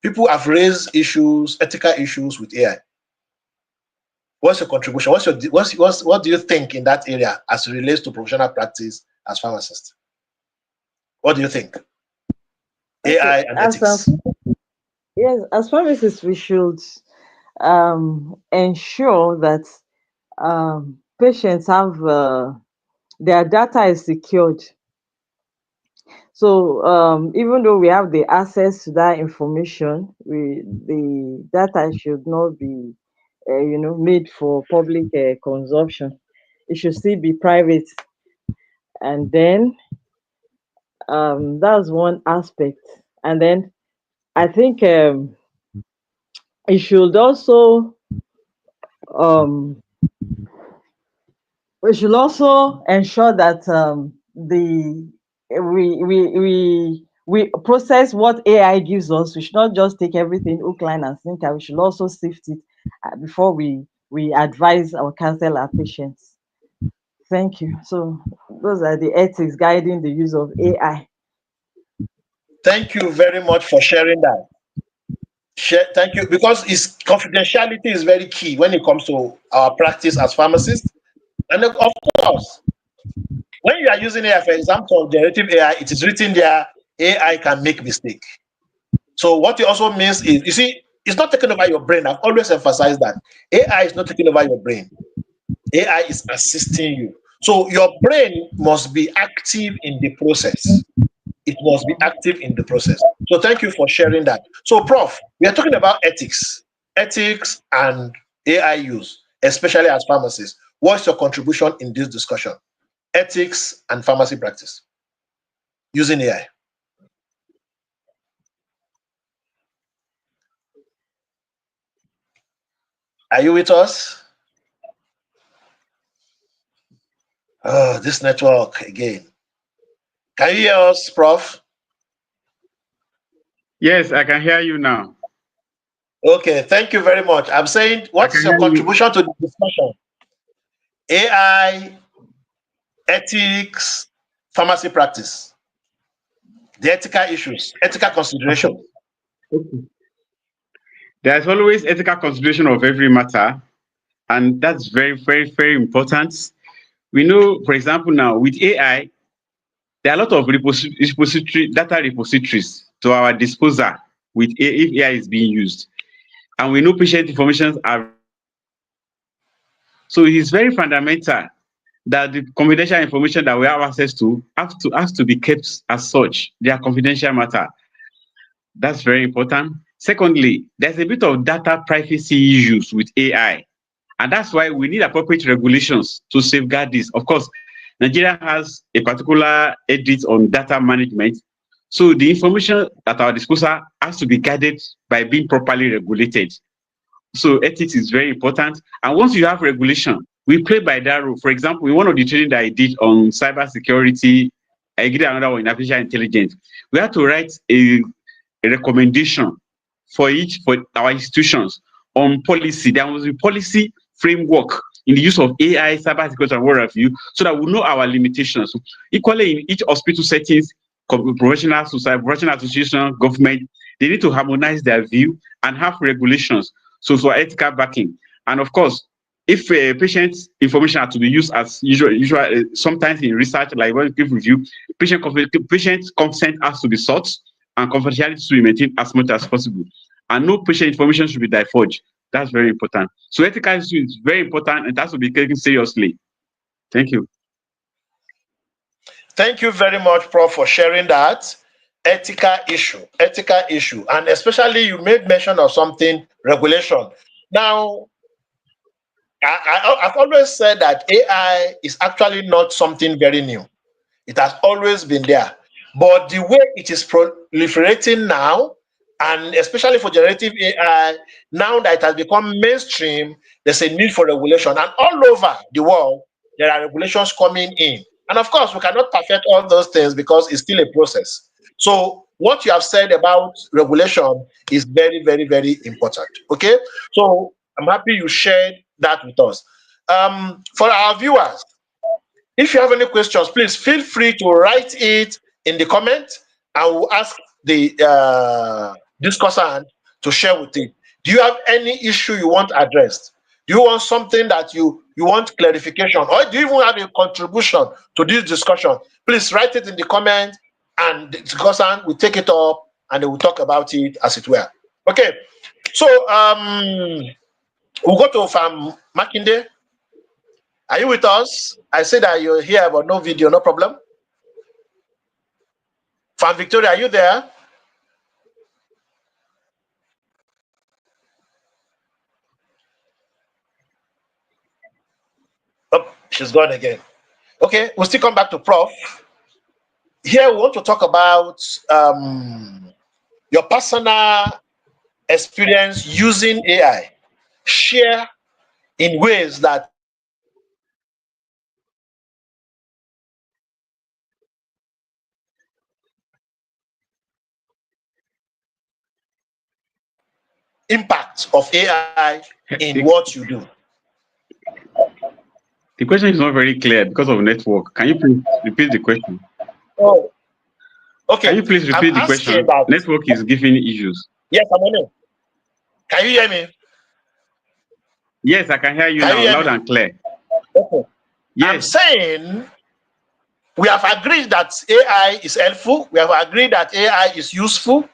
People have raised issues, ethical issues with AI. What's your contribution? What do you think in that area as it relates to professional practice as pharmacists? What do you think? Okay, AI and ethics. yes, as pharmacists, we should ensure that patients have their data is secured. So even though we have the access to that information, the data should not be, made for public consumption. It should still be private, and then that's one aspect. And then I think it should also um, we should also ensure that the we process what AI gives us. We should not just take everything hook, line, and sinker. We should also sift it before we advise or counsel our patients. Thank you. So those are the ethics guiding the use of AI. Thank you very much for sharing that. Thank you, because it's confidentiality is very key when it comes to our practice as pharmacists. And of course, when you are using AI, for example, generative AI, it is written there, AI can make mistake. So what it also means is, you see, it's not taking over your brain. I've always emphasized that AI is not taking over your brain. AI is assisting you. So your brain must be active in the process. It must be active in the process. So thank you for sharing that. So, Prof, we are talking about ethics and AI use, especially as pharmacists. What's your contribution in this discussion? Ethics and pharmacy practice using AI. Are you with us? Oh, this network again. Can you hear us, Prof? Yes, I can hear you now. Okay, thank you very much. I'm saying, I what can is your hear you. contribution to the discussion? AI, ethics, pharmacy practice, the ethical issues, ethical Okay. consideration. Okay. There's always ethical consideration of every matter, and that's very, very, very important. We know, for example, now with AI, there are a lot of repository data repositories to our disposal with if AI is being used, and we know patient information are, so it is very fundamental that the confidential information that we have access to has to be kept as such. They are confidential matter. That's very important. Secondly, there's a bit of data privacy issues with AI, and that's why we need appropriate regulations to safeguard this. Of course, Nigeria has a particular edit on data management, so the information at our disposal has to be guided by being properly regulated. So ethics is very important. And once you have regulation, we play by that rule. For example, in one of the training that I did on cyber security, I did another one in artificial intelligence. We had to write a recommendation for our institutions on policy. There was a policy framework in the use of AI, cyber security, and what have you, so that we know our limitations. Equally, in each hospital settings, professional society, professional association, government, they need to harmonize their view and have regulations. So for ethical backing, and of course, if a patient's information are to be used as usual, sometimes in research, like when we give review, patient consent has to be sought and confidentiality should be maintained as much as possible. And no patient information should be divulged. That's very important. So ethical issue is very important and it has to be taken seriously. Thank you. Thank you very much, Prof, for sharing that ethical issue, and especially you made mention of something regulation. Now, I've always said that AI is actually not something very new. It has always been there. But the way it is proliferating now, and especially for generative AI, now that it has become mainstream, there's a need for regulation. And all over the world, there are regulations coming in. And of course, we cannot perfect all those things because it's still a process. So, what you have said about regulation is very, very, very important. Okay. So, I'm happy you shared that with us. For our viewers, If you have any questions, please feel free to write it in the comment. I will ask the discussant to share with it. Do you have any issue you want addressed? Do you want something that you want clarification, or do you even have a contribution to this discussion? Please write it in the comment, and the discussant will take it up and they will talk about it as it were. Okay, so we'll go to Farm Makinde. Are you with us? I say that you're here, but no video, no problem. Farm Victoria, are you there? Oh, she's gone again. Okay, we'll still come back to Prof. Here we want to talk about your personal experience using AI. Share in ways that impact of AI in what you do. The question is not very clear because of network. Can you please repeat the question? Oh, Can you okay. please I'm repeat the asking question? that. Network is giving issues. Yes, I'm on it. Can you hear me? Yes, I can hear you Can you now, hear loud me? and clear. Okay. I'm Yes. saying we have agreed that AI is helpful. We have agreed that AI is useful.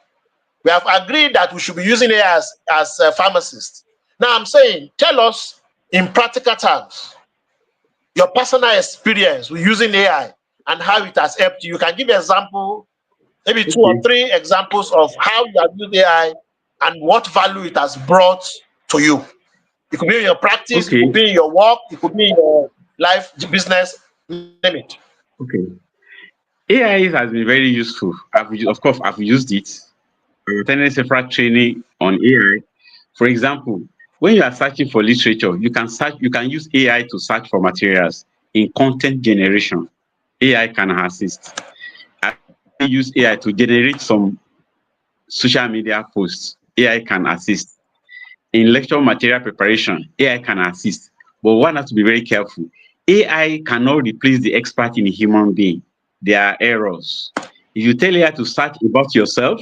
We have agreed that we should be using AI as a pharmacist. Now I'm saying, tell us in practical terms your personal experience with using AI and how it has helped you. You can give an example, maybe two or Okay. three examples of how you have used AI and what value it has brought to you. It could be in your practice, it Okay. could be in your work, it could be in your life, business, name it. Okay. AI has been very useful. Of course, I've used it. I've attended several training on AI. For example, when you are searching for literature, you can use AI to search for materials in content generation. AI can assist. I use AI to generate some social media posts. AI can assist. In lecture material preparation, AI can assist. But one has to be very careful. AI cannot replace the expert in a human being. There are errors. If you tell AI to search about yourself,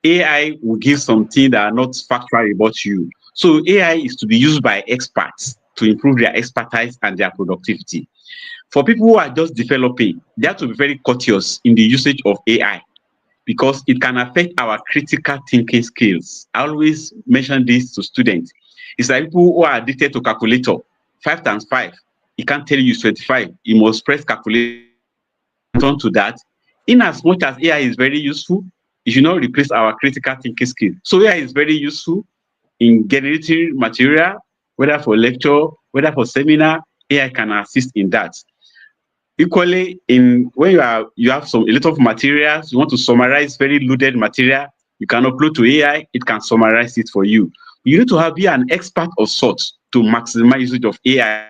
AI will give something that are not factual about you. So AI is to be used by experts to improve their expertise and their productivity. For people who are just developing, they have to be very cautious in the usage of AI because it can affect our critical thinking skills. I always mention this to students. It's like people who are addicted to calculator. 5 times 5, he can't tell you it's 25. You must press calculator. Turn to that. In as much as AI is very useful, it should not replace our critical thinking skill. So AI is very useful in generating material, whether for lecture, whether for seminar, AI can assist in that. Equally, in when you have a lot of materials, you want to summarize very loaded material, you can upload to AI, it can summarize it for you. You need to be an expert of sorts to maximize usage of AI.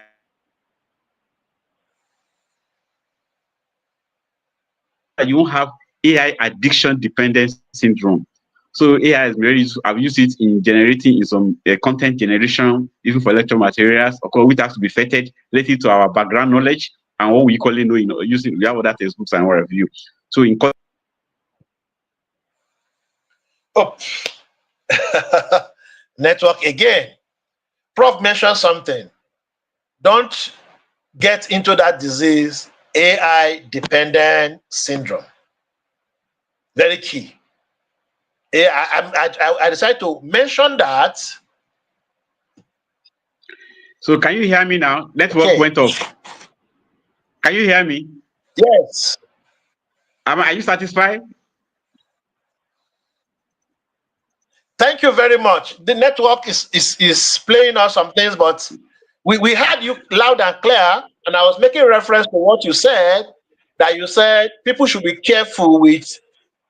You won't have AI addiction dependence syndrome. So AI is very useful. I've used it in generating in some content generation, even for lecture materials. Of course, which has to be vetted related to our background knowledge and what we equally know, using we have other textbooks and what have you. So in Oh, network again. Prof mentioned something. Don't get into that disease, AI dependent syndrome. Very key. I decided to mention that. So can you hear me now? Network Okay. went off. Can you hear me? Yes. Are you satisfied? Thank you very much. The network is playing us some things, but we heard you loud and clear, and I was making reference to what you said, that you said people should be careful with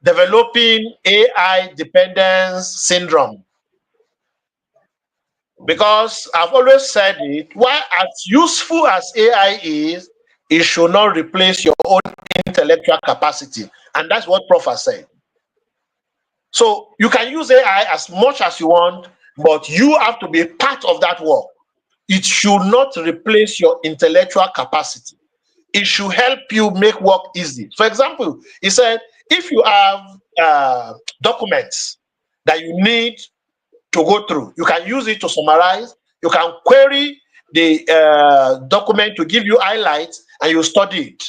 developing AI dependence syndrome. Because I've always said it, while as useful as AI is, it should not replace your own intellectual capacity. And that's what Prof has said. So you can use AI as much as you want, but you have to be part of that work. It should not replace your intellectual capacity. it should help you make work easy. For example, he said, if you have documents that you need to go through, you can use it to summarize. You can query the document to give you highlights and you study it.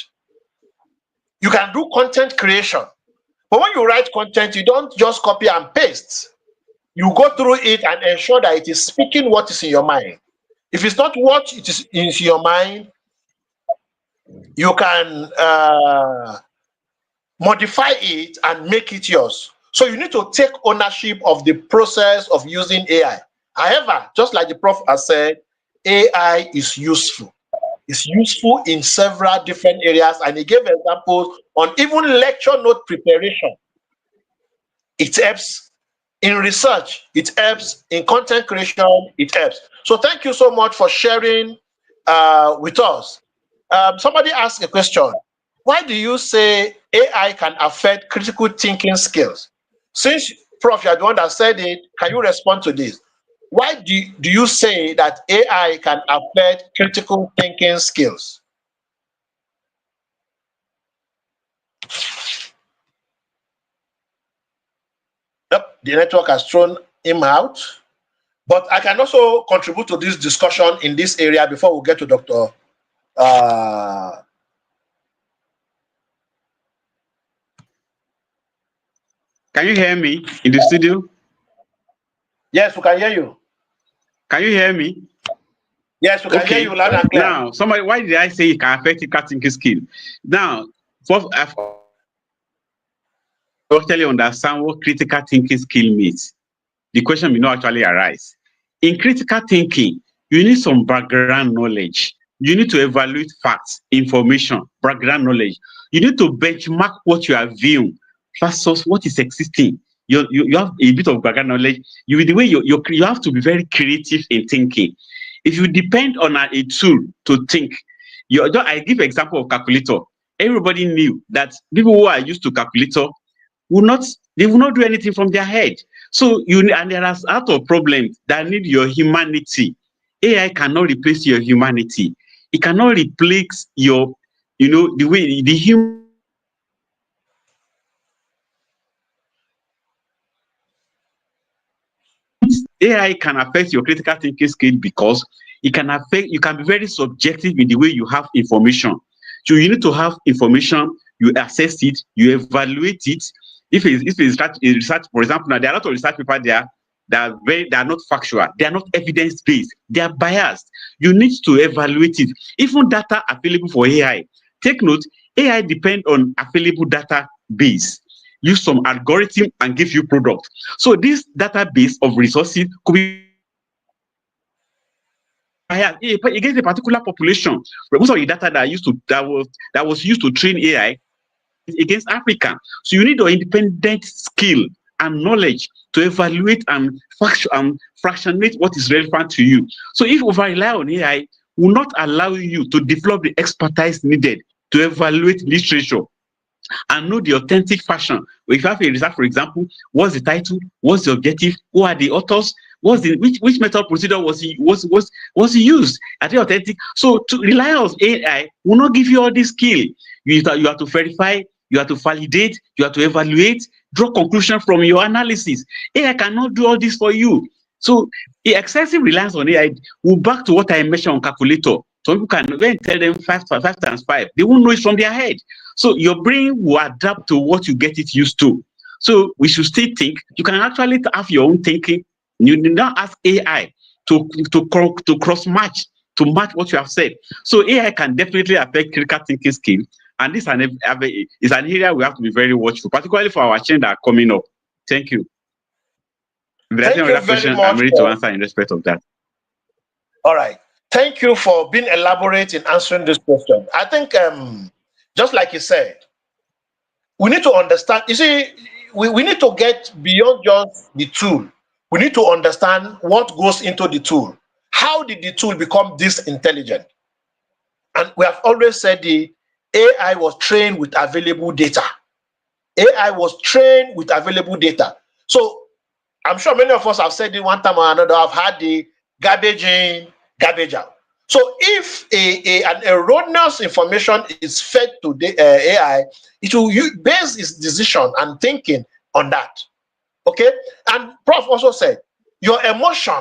You can do content creation. But when you write content, you don't just copy and paste. You go through it and ensure that it is speaking what is in your mind. If it's not what it is in your mind, you can modify it and make it yours. So you need to take ownership of the process of using AI. However, just like the prof has said, AI is useful. It's useful in several different areas, and he gave examples on even lecture note preparation. It helps in research, it helps in content creation, it helps. So thank you so much for sharing with us. Somebody asked a question. Why do you say AI can affect critical thinking skills? Since Prof, you're the one that said it, can you respond to this? Why do you say that AI can affect critical thinking skills? Yep, the network has thrown him out. But I can also contribute to this discussion in this area before we get to Dr. Uh, Can you hear me in the studio? yes, we can hear you. Can you hear me? Yes, we can hear you Okay. loud and clear. Now, somebody, why did I say it can affect critical thinking skill? Now, first, I've actually understand what critical thinking skill means. The question may not actually arise. In critical thinking, you need some background knowledge. You need to evaluate facts, information, background knowledge. You need to benchmark what you are viewing versus what is existing. You have a bit of background knowledge. The way you have to be very creative in thinking. If you depend on a tool to think, I give example of calculator. Everybody knew that people who are used to calculator will not they will not do anything from their head. So and there are a lot of problems that need your humanity. AI cannot replace your humanity. It cannot replace your, the way the human. AI can affect your critical thinking skill because you can be very subjective in the way you have information. So you need to have information, you assess it, you evaluate it. If it's research, for example, now there are a lot of research papers there they are not factual, they are not evidence based, they are biased. You need to evaluate it. Even data available for AI. Take note, AI depend on available data base. Use some algorithm and give you product. So this database of resources could be against a particular population. Most of the data that was used to train AI against Africa. So you need your independent skill and knowledge to evaluate and fractionate what is relevant to you. So if you over rely on AI, will not allow you to develop the expertise needed to evaluate literature and know the authentic fashion. If you have a research, for example, what's the title, what's the objective, who are the authors, which method procedure was he used? Are they authentic? So to rely on AI will not give you all this skill. You have to verify, you have to validate, you have to evaluate, draw conclusion from your analysis. AI cannot do all this for you. So the excessive reliance on AI will back to what I mentioned on calculator. Some people can when tell them five times five, they won't know it from their head. So your brain will adapt to what you get it used to. So we should still think. You can actually have your own thinking. You need not ask AI to cross match to match what you have said. So AI can definitely affect critical thinking skill, and this is an area we have to be very watchful, particularly for our children that are coming up. Thank you. If there's any Thank you other very question, I'm much ready to for, answer in respect of that. all right. Thank you for being elaborate in answering this question. I think just like you said, we need to understand, you see, we need to get beyond just the tool. We need to understand what goes into the tool. How did the tool become this intelligent? And we have always said the AI was trained with available data. AI was trained with available data. So I'm sure many of us have said it one time or another. I've had the garbage in, garbage out. So if an erroneous information is fed to the AI, it will base its decision and thinking on that. Okay, and Prof also said your emotion.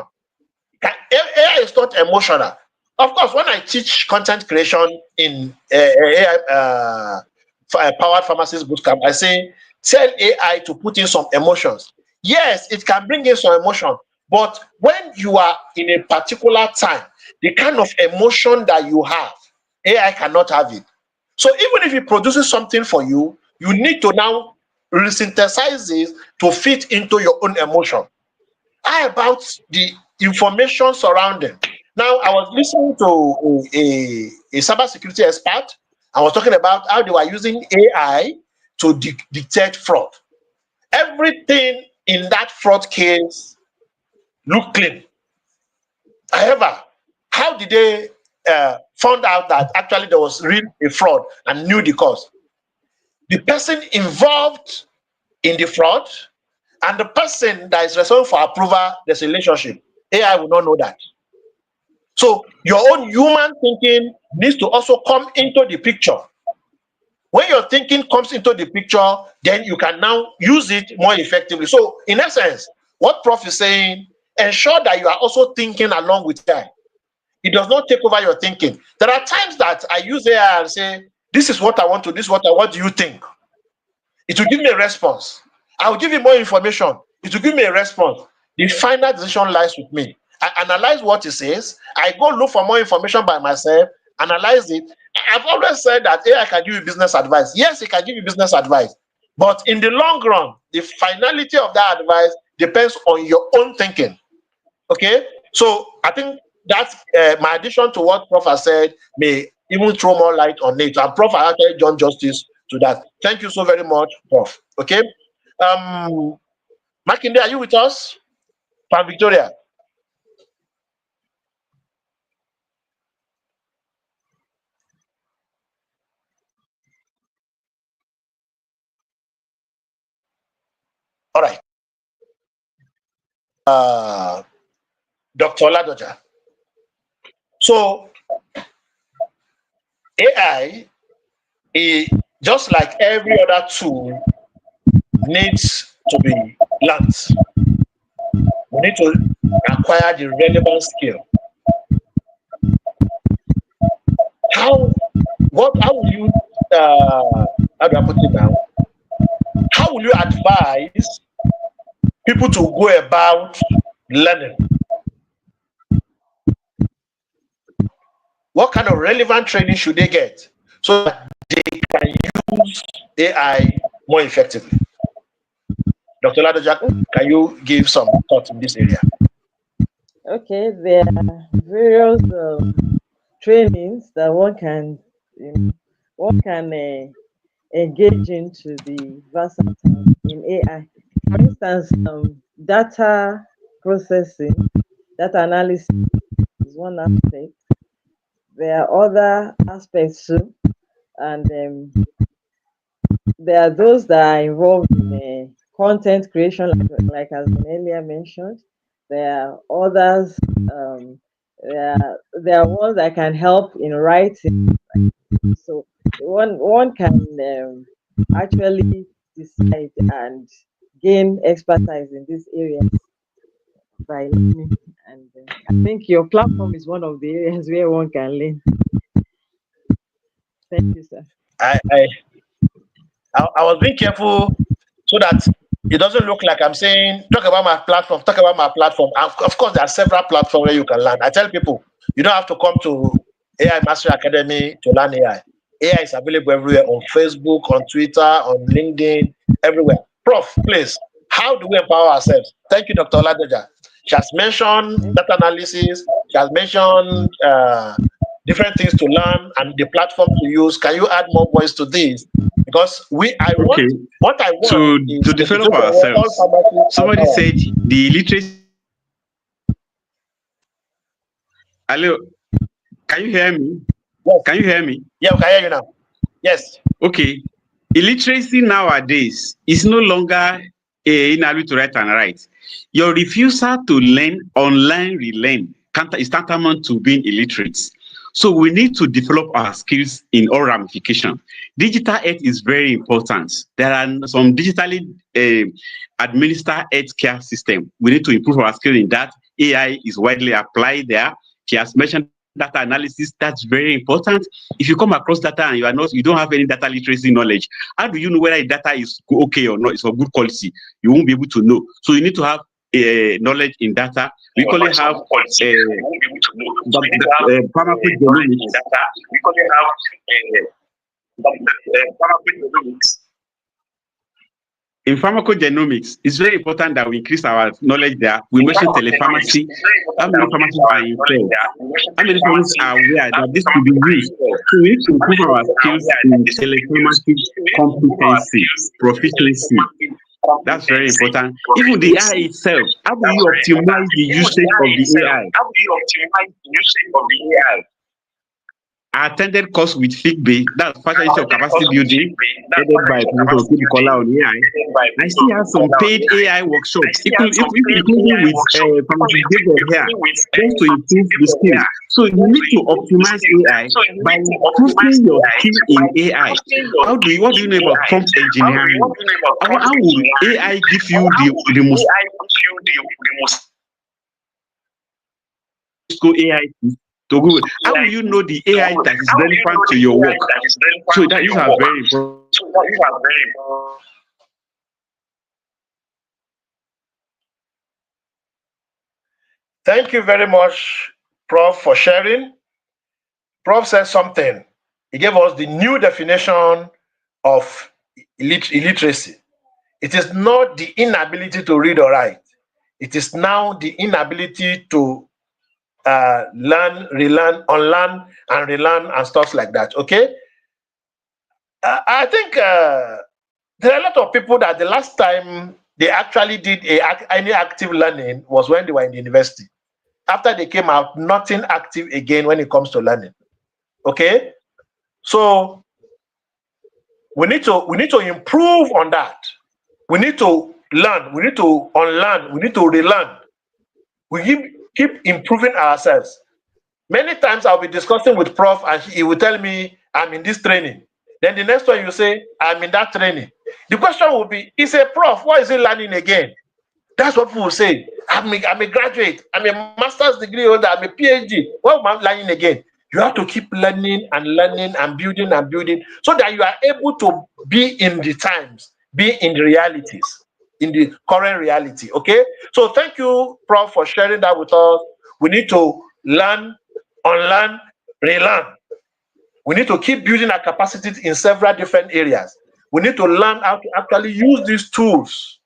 AI is not emotional. Of course, when I teach content creation in AI powered pharmacist bootcamp, I say tell AI to put in some emotions. Yes, it can bring in some emotion, but when you are in a particular time, the kind of emotion that you have, AI cannot have it. So even if it produces something for you, you need to now resynthesize it to fit into your own emotion. How about the information surrounding? Now, I was listening to a cybersecurity expert. I was talking about how they were using AI to detect fraud. Everything in that fraud case looked clean. However, how did they found out that actually there was real a fraud and knew the cause? The person involved in the fraud and the person that is responsible for approval, there's a relationship. AI will not know that. So your own human thinking needs to also come into the picture. When your thinking comes into the picture, then you can now use it more effectively. So in essence, what Prof is saying, ensure that you are also thinking along with AI. It does not take over your thinking. There are times that I use AI and say, this is what I want to, this is what do you think? It will give me a response. I will give you more information. It will give me a response. The final decision lies with me. I analyze what it says. I go look for more information by myself, analyze it. I've always said that AI can give you business advice. Yes, it can give you business advice. But in the long run, the finality of that advice depends on your own thinking. Okay? So I think that's my addition to what Prof has said may even throw more light on it. And Prof has actually done justice to that. Thank you so very much, Prof. Okay. Makinde, are you with us? Pan Victoria. All right. Dr. Ladoja. So AI, just like every other tool, needs to be learned. We need to acquire the relevant skill. How how will you how do I put it now? How will you advise people to go about learning? What kind of relevant training should they get so that they can use AI more effectively? Dr. Ladojak, can you give some thoughts in this area? Okay, there are various trainings that one can engage into the versatile in AI. For instance, data processing, data analysis is one aspect. There are other aspects too, and there are those that are involved in content creation, like has been earlier mentioned. There are others. There are ones that can help in writing. So one can actually decide and gain expertise in these areas by learning. And I think your platform is one of the areas where one can learn. Thank you, sir. I, I I was being careful so that it doesn't look like I'm saying talk about my platform, talk about my platform. Of course, there are several platforms where you can learn. I tell people you don't have to come to AI Mastery Academy to learn AI. AI is available everywhere on Facebook, on Twitter, on LinkedIn, everywhere. Prof, please, how do we empower ourselves? Thank you, Dr. Oladeja. She has mentioned data analysis. She has mentioned different things to learn and the platform to use. Can you add more voice to this? Because I Okay. want what I want is To a develop situation where all ourselves, pharmacists are somebody empowered. said the literacy. Hello, can you hear me? Yes. Can you hear me? Yeah, we can hear you now. Yes. Okay. Illiteracy nowadays is no longer a inability to write and write. Your refusal to learn, unlearn, relearn is tantamount to being illiterate. So we need to develop our skills in all ramifications. Digital health is very important. There are some digitally administered healthcare system. We need to improve our skill in that. AI is widely applied there. She has mentioned data analysis. That's very important. If you come across data and you don't have any data literacy knowledge, how do you know whether the data is okay or not? It's of good quality. You won't be able to know. So you need to have knowledge in data. We equally have pharmacogenomics. In pharmacogenomics, it's very important that we increase our knowledge there. We mentioned telepharmacy. How many pharmacists are involved? How many pharmacists are aware that this could be used? So we need to improve our skills in telepharmacy competency, proficiency. That's very important. Even the AI itself, how do you optimize the usage of the AI? I attended course with FIGBE, that's Faculty of Capacity Building, headed by Professor Okudikola on AI. I still have some paid AI workshops, including with Pharmacist David here, just to improve the skills. So you need to optimize AI by improving your skill in AI. What do you know about prompt engineering? How will AI give you the most AI to Google? How will you know the AI that is relevant to your work? So that these are very important. Thank you very much, Prof, for sharing. Prof said something. He gave us the new definition of illiteracy. It is not the inability to read or write. It is now the inability to learn, relearn, unlearn, and relearn, and stuff like that. Okay. I think there are a lot of people that the last time they actually did any active learning was when they were in the university. After they came out, nothing active again when it comes to learning. Okay. So we need to improve on that. We need to learn. We need to unlearn. We need to relearn. We keep improving ourselves. Many times I'll be discussing with Prof and he will tell me, I'm in this training. Then the next one you say, I'm in that training. The question will be, is a prof, what is he learning again? That's what people will say. I'm a graduate. I'm a master's degree holder. I'm a PhD. What am I learning again? You have to keep learning and building so that you are able to be in the times, be in the realities, in the current reality. Okay? So thank you, Prof, for sharing that with us. We need to learn, unlearn, relearn. We need to keep building our capacities in several different areas. We need to learn how to actually use these tools,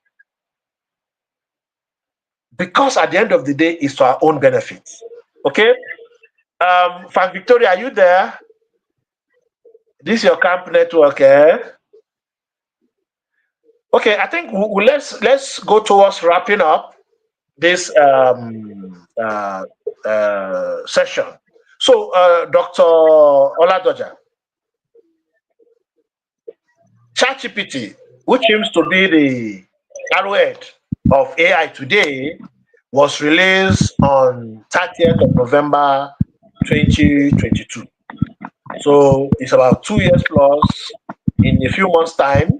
because at the end of the day, it's to our own benefits. Okay? Frank Victoria, are you there? This is your camp network, eh? Okay, I think let's go towards wrapping up this session. So, Dr. Oladoja, ChatGPT, which seems to be the arrowhead of AI today, was released on 30th of November 2022. So it's about 2 years plus. In a few months' time,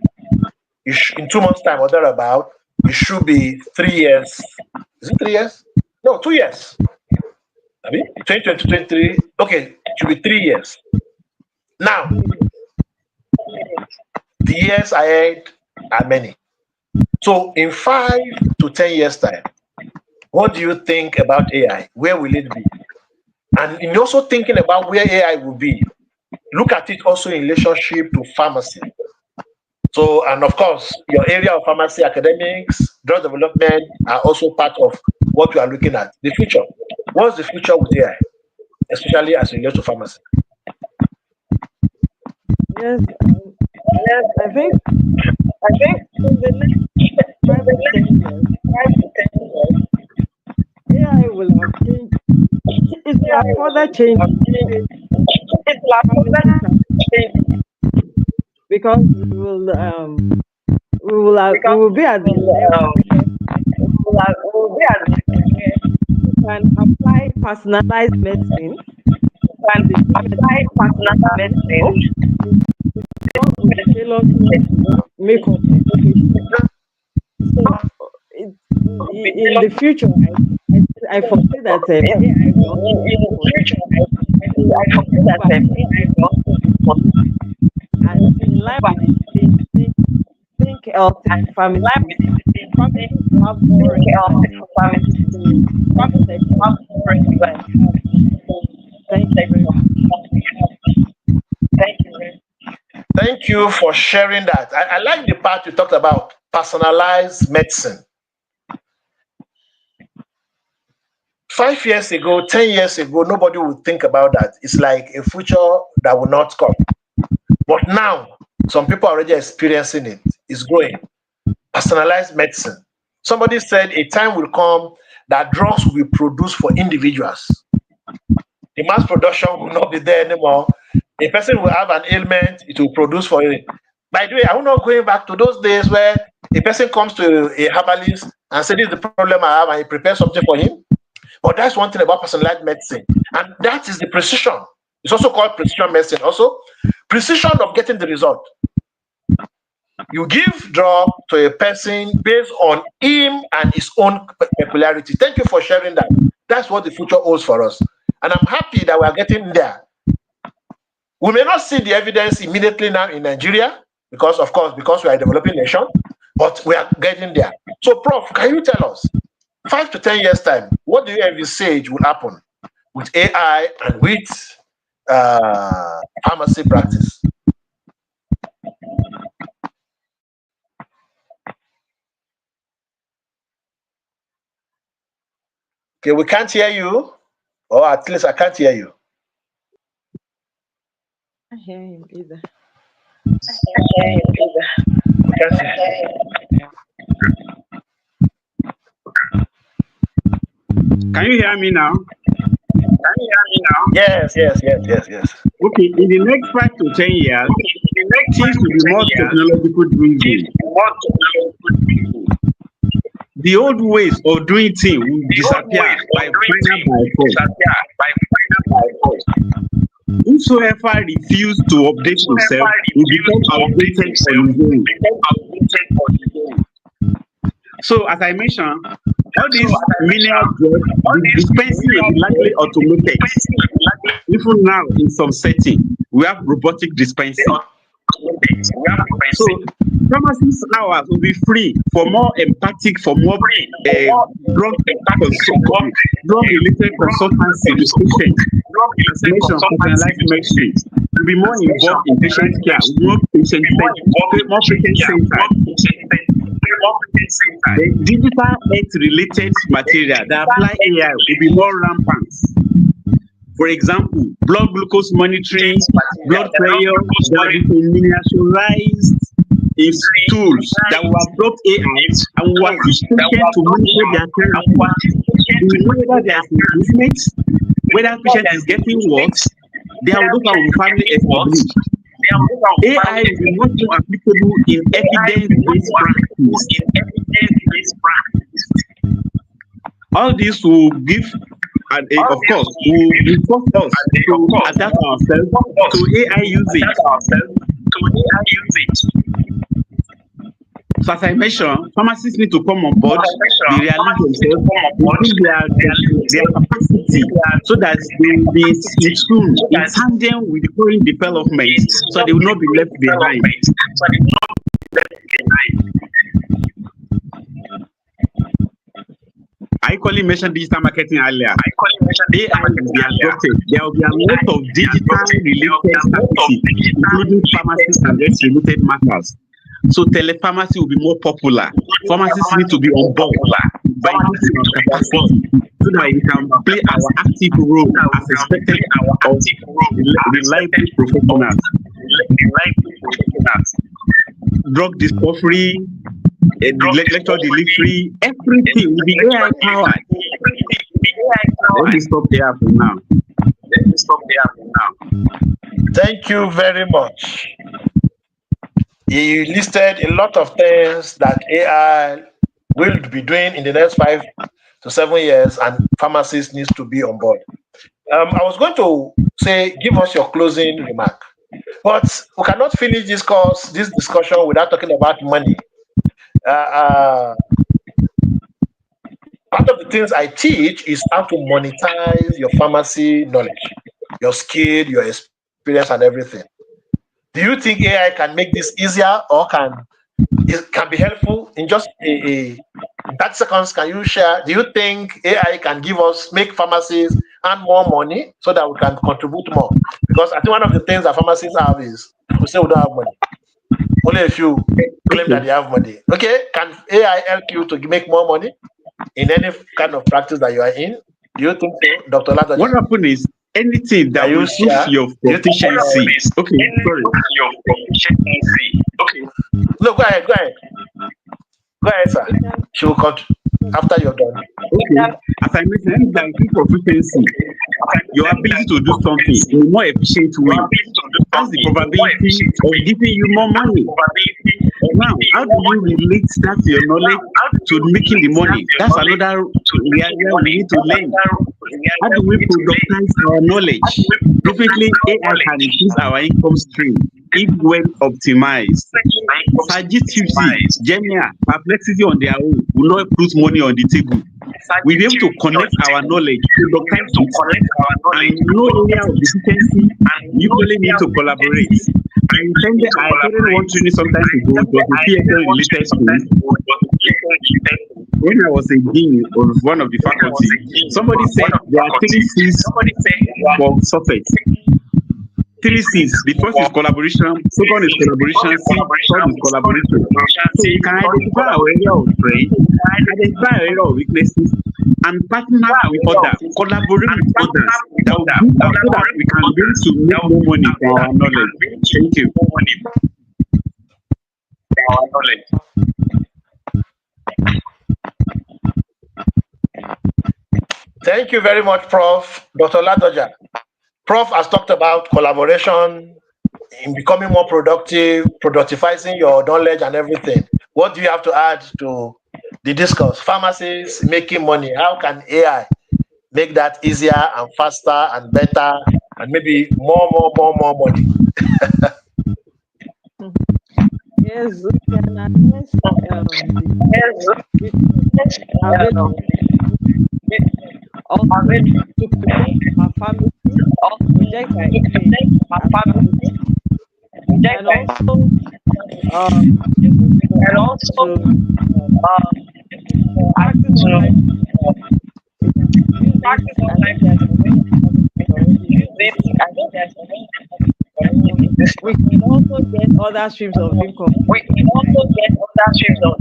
in 2 months' time or thereabout, it should be 3 years. Is it 3 years? No, 2 years. I mean, 2023. Okay, it should be 3 years. Now, the years ahead are many. So in 5 to 10 years' time, what do you think about AI? Where will it be? And in also thinking about where AI will be, look at it also in relationship to pharmacy. So, and of course, your area of pharmacy, academics, drug development are also part of what we are looking at. The future. What's the future with AI, especially as it relates to pharmacy? Yes, I think in the next 5 to 10 years, AI will have changed. It will have further changed because we will be at the level where we can apply personalized medicine apply personal medicine with the tailored makeup education. So in the future, I foresee that AI will also be important in and in line with the think healthy pharmacy. Pharmacists will have more relevance to health sector than we have today. Thank you very much. Thank you for sharing that. I like the part you talked about personalized medicine. 5 years ago, 10 years ago, nobody would think about that. It's like a future that will not come. But now, some people are already experiencing it. It's growing. Personalized medicine. Somebody said a time will come that drugs will be produced for individuals. The mass production will not be there anymore. A person will have an ailment, it will produce for you. By the way, I'm not going back to those days where a person comes to a herbalist and says, "This is the problem I have," and he prepares something for him. But that's one thing about personalized medicine. And that is the precision. It's also called precision medicine. Also, precision of getting the result. You give drug to a person based on him and his own peculiarity. Thank you for sharing that. That's what the future holds for us. And I'm happy that we are getting there. We may not see the evidence immediately now in Nigeria, because, of course, because we are a developing nation, but we are getting there. So, Prof, can you tell us, 5 to 10 years' time, what do you envisage will happen with AI and with pharmacy practice? Okay, we can't hear you, or at least I can't hear you. I hear him either. We can't hear you. Can you hear me now? Yes, yes, yes, yes, yes. Okay, in the next 5 to 10 years, things will be more technological driven. The old ways of doing things will disappear by final by force. Whosoever refuse to update himself will become outdated on his own. So, as I mentioned, all these menial jobs, the dispensing will be largely automated. Even now, in some setting, we have robotic dispensing. So, pharmacists' hours will be free for more empathic, for more drug-related consultancy with patients. As mentioned, personalized medicine will be more involved in patient care, more patient-centered. The digital health-related material that apply AI will be more rampant. For example, blood glucose monitoring, blood pressure that will be miniaturized in tools that will adopt AI and will assist patients to monitor their therapy. We know whether there is improvement, whether patient is getting worse, their outlook will be family established. AI will be much more applicable in evidence-based practice. All this will give, and of course, will force us to adapt ourselves to AI usage. So, as I mentioned, pharmacists need to come on board, be realistic themselves, increase their capacity so that they will be in tune, in tandem with the current development, so they will not be left behind. I equally mentioned digital marketing earlier. AI will be adopted. There will be a lot of digital related services, including pharmacies and health related matters. So telepharmacy will be more popular. Pharmacists need to be on board by increasing our capacity so that we can play our active role as expected of reliable professionals. Drug discovery, lecture delivery, everything will be AI powered. Let me stop there for now. Thank you very much. You listed a lot of things that AI will be doing in the next 5 to 7 years, and pharmacists needs to be on board. I was going to say, give us your closing remark, but we cannot finish this discussion without talking about money. Uh, uh, Part of the things I teach is how to monetize your pharmacy knowledge, your skill, your experience, and everything. Do you think AI can make this easier, or it can be helpful in just in 30 seconds? Can you share? Do you think AI can make pharmacies earn more money so that we can contribute more? Because I think one of the things that pharmacists have is we say we don't have money. Only if you claim that Okay. they have money. Okay, can AI help you to make more money in any kind of practice that you are in? Do you think so, Dr. What Latoja? happened is anything Can that you will prove share? your Do you think proficiency. Okay, sorry. No, go ahead, go ahead. Go ahead, sir. You can, She will cut after you're done. Okay. As I mentioned, anything that will prove proficiency, your ability to do something in a more efficient way, has the probability of giving you more money. Now, how do you relate that to your knowledge to making the money? That's another area we need to learn. How do we productize our knowledge? Definitely, AI can increase our income stream if well optimized. ChatGPT, Gemini, Perplexity on their own will not put money on the table. We'll be able to connect our knowledge, productize it, and no area of deficiency, you usually need to collaborate. I attended one training sometimes ago. It was a PSL related school. When I was a dean of one of the faculty, somebody said there are 3 C's for success. 3 C's. The first is collaboration, second is collaboration, third is collaboration. So we can identify our area of strength, identify our area of weaknesses, and partner with others, collaborate with others that will group up so that we can be able to make more money for our knowledge. Thank you. Thank you very much, Prof. Dr. Latoja. Prof has talked about collaboration in becoming more productive, productivizing your knowledge and everything. What do you have to add to the discourse? Pharmacies making money. How can AI make that easier and faster and better and maybe more money? yes, we can address the available also to project our pharmacy, project our image as pharmacy. We can also use it to practice online. We can use it. I think there's a way already in this. We can also get other streams of income through AI. So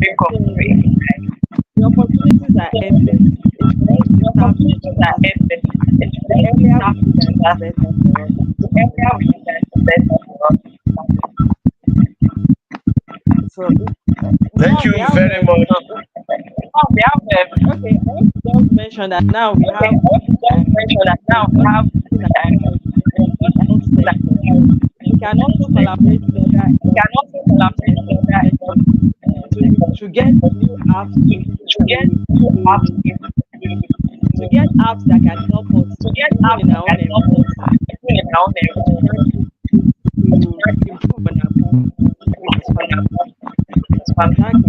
the opportunities are endless. It's for us to tap into that. The earlier we do that, the better for us. So now Thank you we have very much. okay. I want to just mention that now we have in health sector. We can also collaborate with other to get new apps to get apps that can help us even in our own environment to improve on our practice as pharmacists.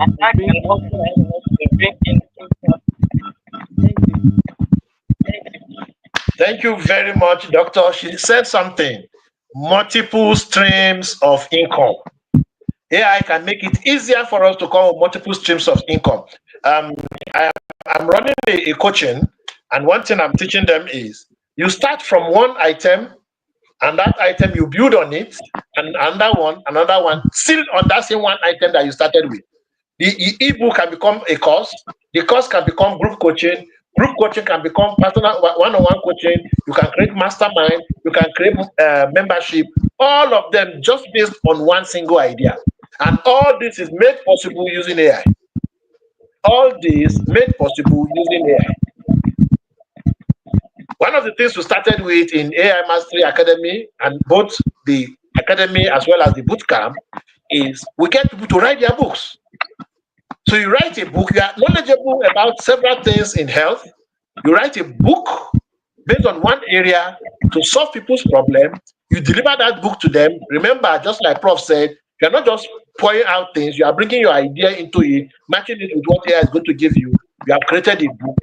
And that can also help us to bring in income. Thank you. Thank you very much, Doctor. She said something. Multiple streams of income. AI can make it easier for us to come with multiple streams of income. Um, I'm running a coaching, and one thing I'm teaching them is you start from one item, and that item you build on it, and another one, still on that same one item that you started with. The ebook can become a course. The course can become group coaching. Group coaching can become personal one-on-one coaching. You can create mastermind. You can create membership. All of them just based on one single idea. And all this is made possible using AI. All this made possible using AI. One of the things we started with in AI Mastery Academy, and both the academy as well as the bootcamp, is we get people to write their books. So you write a book, you are knowledgeable about several things in health. You write a book based on one area to solve people's problem. You deliver that book to them. Remember, just like Prof said, you're not just pouring out things, you are bringing your idea into it, matching it with what AI is going to give you. You have created a book.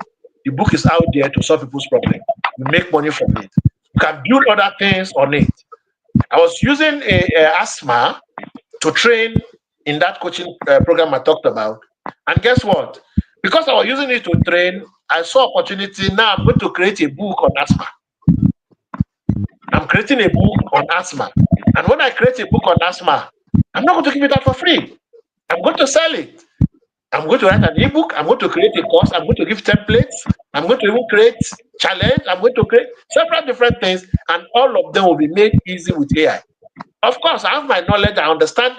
The book is out there to solve people's problem. You make money from it. You can build other things on it. I was using a asthma to train in that coaching program I talked about. And guess what? Because I was using it to train, I saw opportunity. Now I'm going to create a book on asthma. I'm creating a book on asthma. And when I create a book on asthma, I'm not going to give it out for free. I'm going to sell it. I'm going to write an ebook. I'm going to create a course. I'm going to give templates. I'm going to even create challenge. I'm going to create several different things, and all of them will be made easy with AI. Of course, I have my knowledge. I understand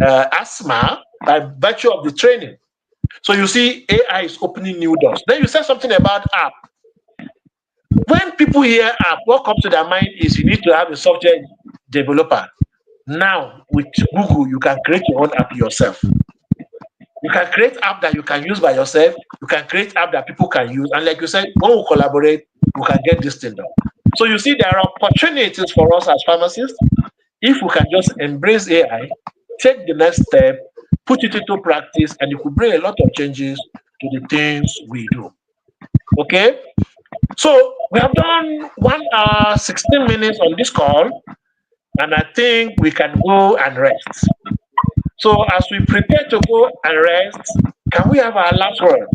asthma by virtue of the training. So you see, AI is opening new doors. Then you said something about app. When people hear app, what comes to their mind is you need to have a software developer. Now, with Google, you can create your own app yourself. You can create app that you can use by yourself. You can create app that people can use. And like you said, when we collaborate, we can get this thing done. So you see, there are opportunities for us as pharmacists if we can just embrace AI, take the next step, put it into practice, and it could bring a lot of changes to the things we do. Okay? So we have done 1 hour, 16 minutes on this call, and I think we can go and rest. So as we prepare to go and rest, can we have our last words?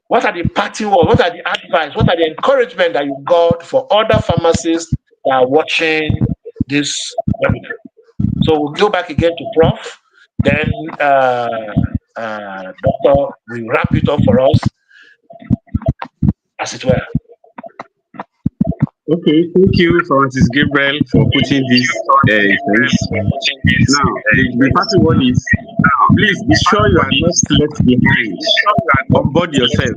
What are the parting words? What are the advice? What are the encouragement that you got for other pharmacists that are watching this webinar? So we'll go back again to Prof. Then Doctor will wrap it up for us, as it were. Okay, thank you, Francis Gabriel, for putting this in place. Now, the parting word is, please be sure you are not left behind. Onboard yourself,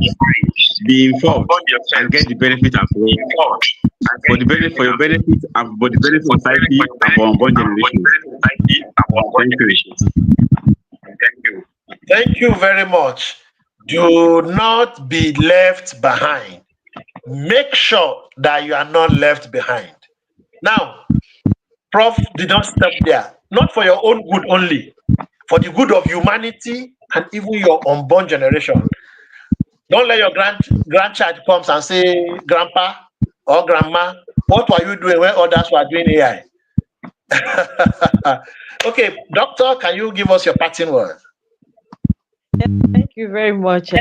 be informed, and get the benefit as well. For the benefit, for your benefit, and for the benefit of society, and for unborn generations. Thank you. Thank you very much. Do not be left behind. Make sure that you are not left behind. Now, Prof did not stop there. Not for your own good only, for the good of humanity and even your unborn generation. Don't let your grandchild comes and say, Grandpa or Grandma, what were you doing when others were doing AI? Okay, Doctor, can you give us your parting word? Thank you very much.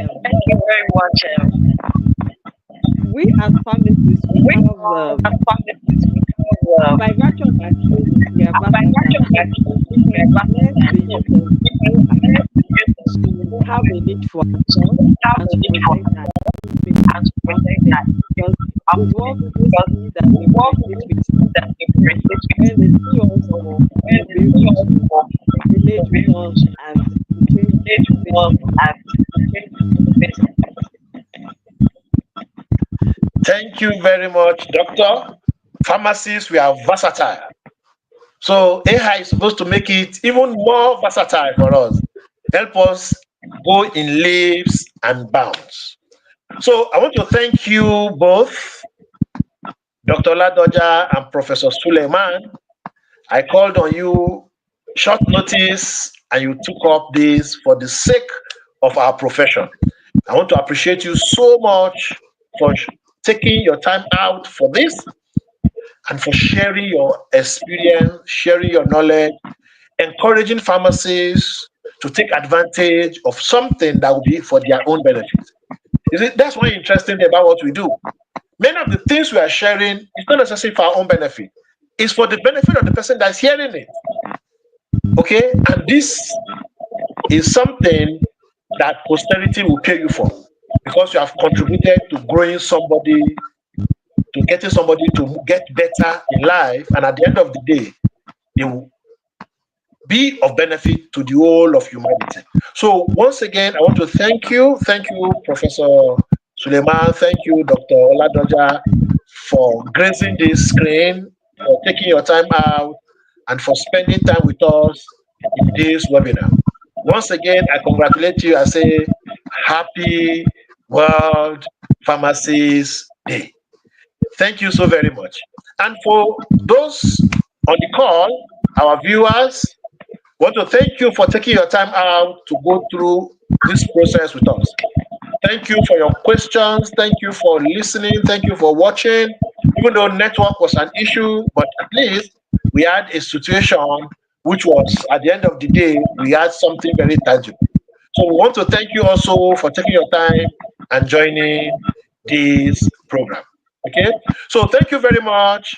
We as pharmacists, by virtue of our training, we are to have a need for ourselves and to protect that. Because the world people see that we work with when they see us, they be able to relate with us and change Thank you very much, Doctor. Pharmacists, we are versatile. So AI is supposed to make it even more versatile for us. Help us go in leaps and bounds. So I want to thank you both, Dr. Ladoja and Professor Suleiman. I called on you short notice and you took up this for the sake of our profession. I want to appreciate you so much for taking your time out for this and for sharing your experience, sharing your knowledge, encouraging pharmacists to take advantage of something that will be for their own benefit. You see, that's one interesting thing about what we do. Many of the things we are sharing is not necessarily for our own benefit. It's for the benefit of the person that's hearing it. Okay? And this is something that posterity will pay you for because you have contributed to growing somebody, to getting somebody to get better in life, and at the end of the day, they will be of benefit to the whole of humanity. So once again, I want to thank you, Professor Suleiman, thank you, Dr. Oladoja, for gracing this screen, for taking your time out, and for spending time with us in this webinar. Once again, I congratulate you. I say happy World Pharmacists Day. Thank you so very much. And for those on the call, our viewers, want to thank you for taking your time out to go through this process with us. Thank you for your questions. Thank you for listening. Thank you for watching. Even though network was an issue, but at least we had a situation which was, at the end of the day, we had something very tangible. So we want to thank you also for taking your time and joining this program. Okay, so thank you very much.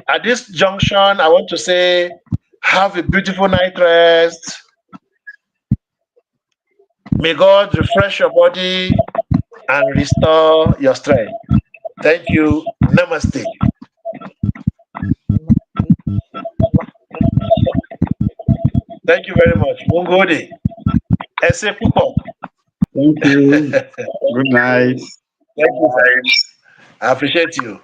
At this junction, I want to say, have a beautiful night rest. May God refresh your body and restore your strength. Thank you. Namaste. Thank you very much. Mungode. Ese Pupo. Thank you. Good night. Thank you, sir. I appreciate you.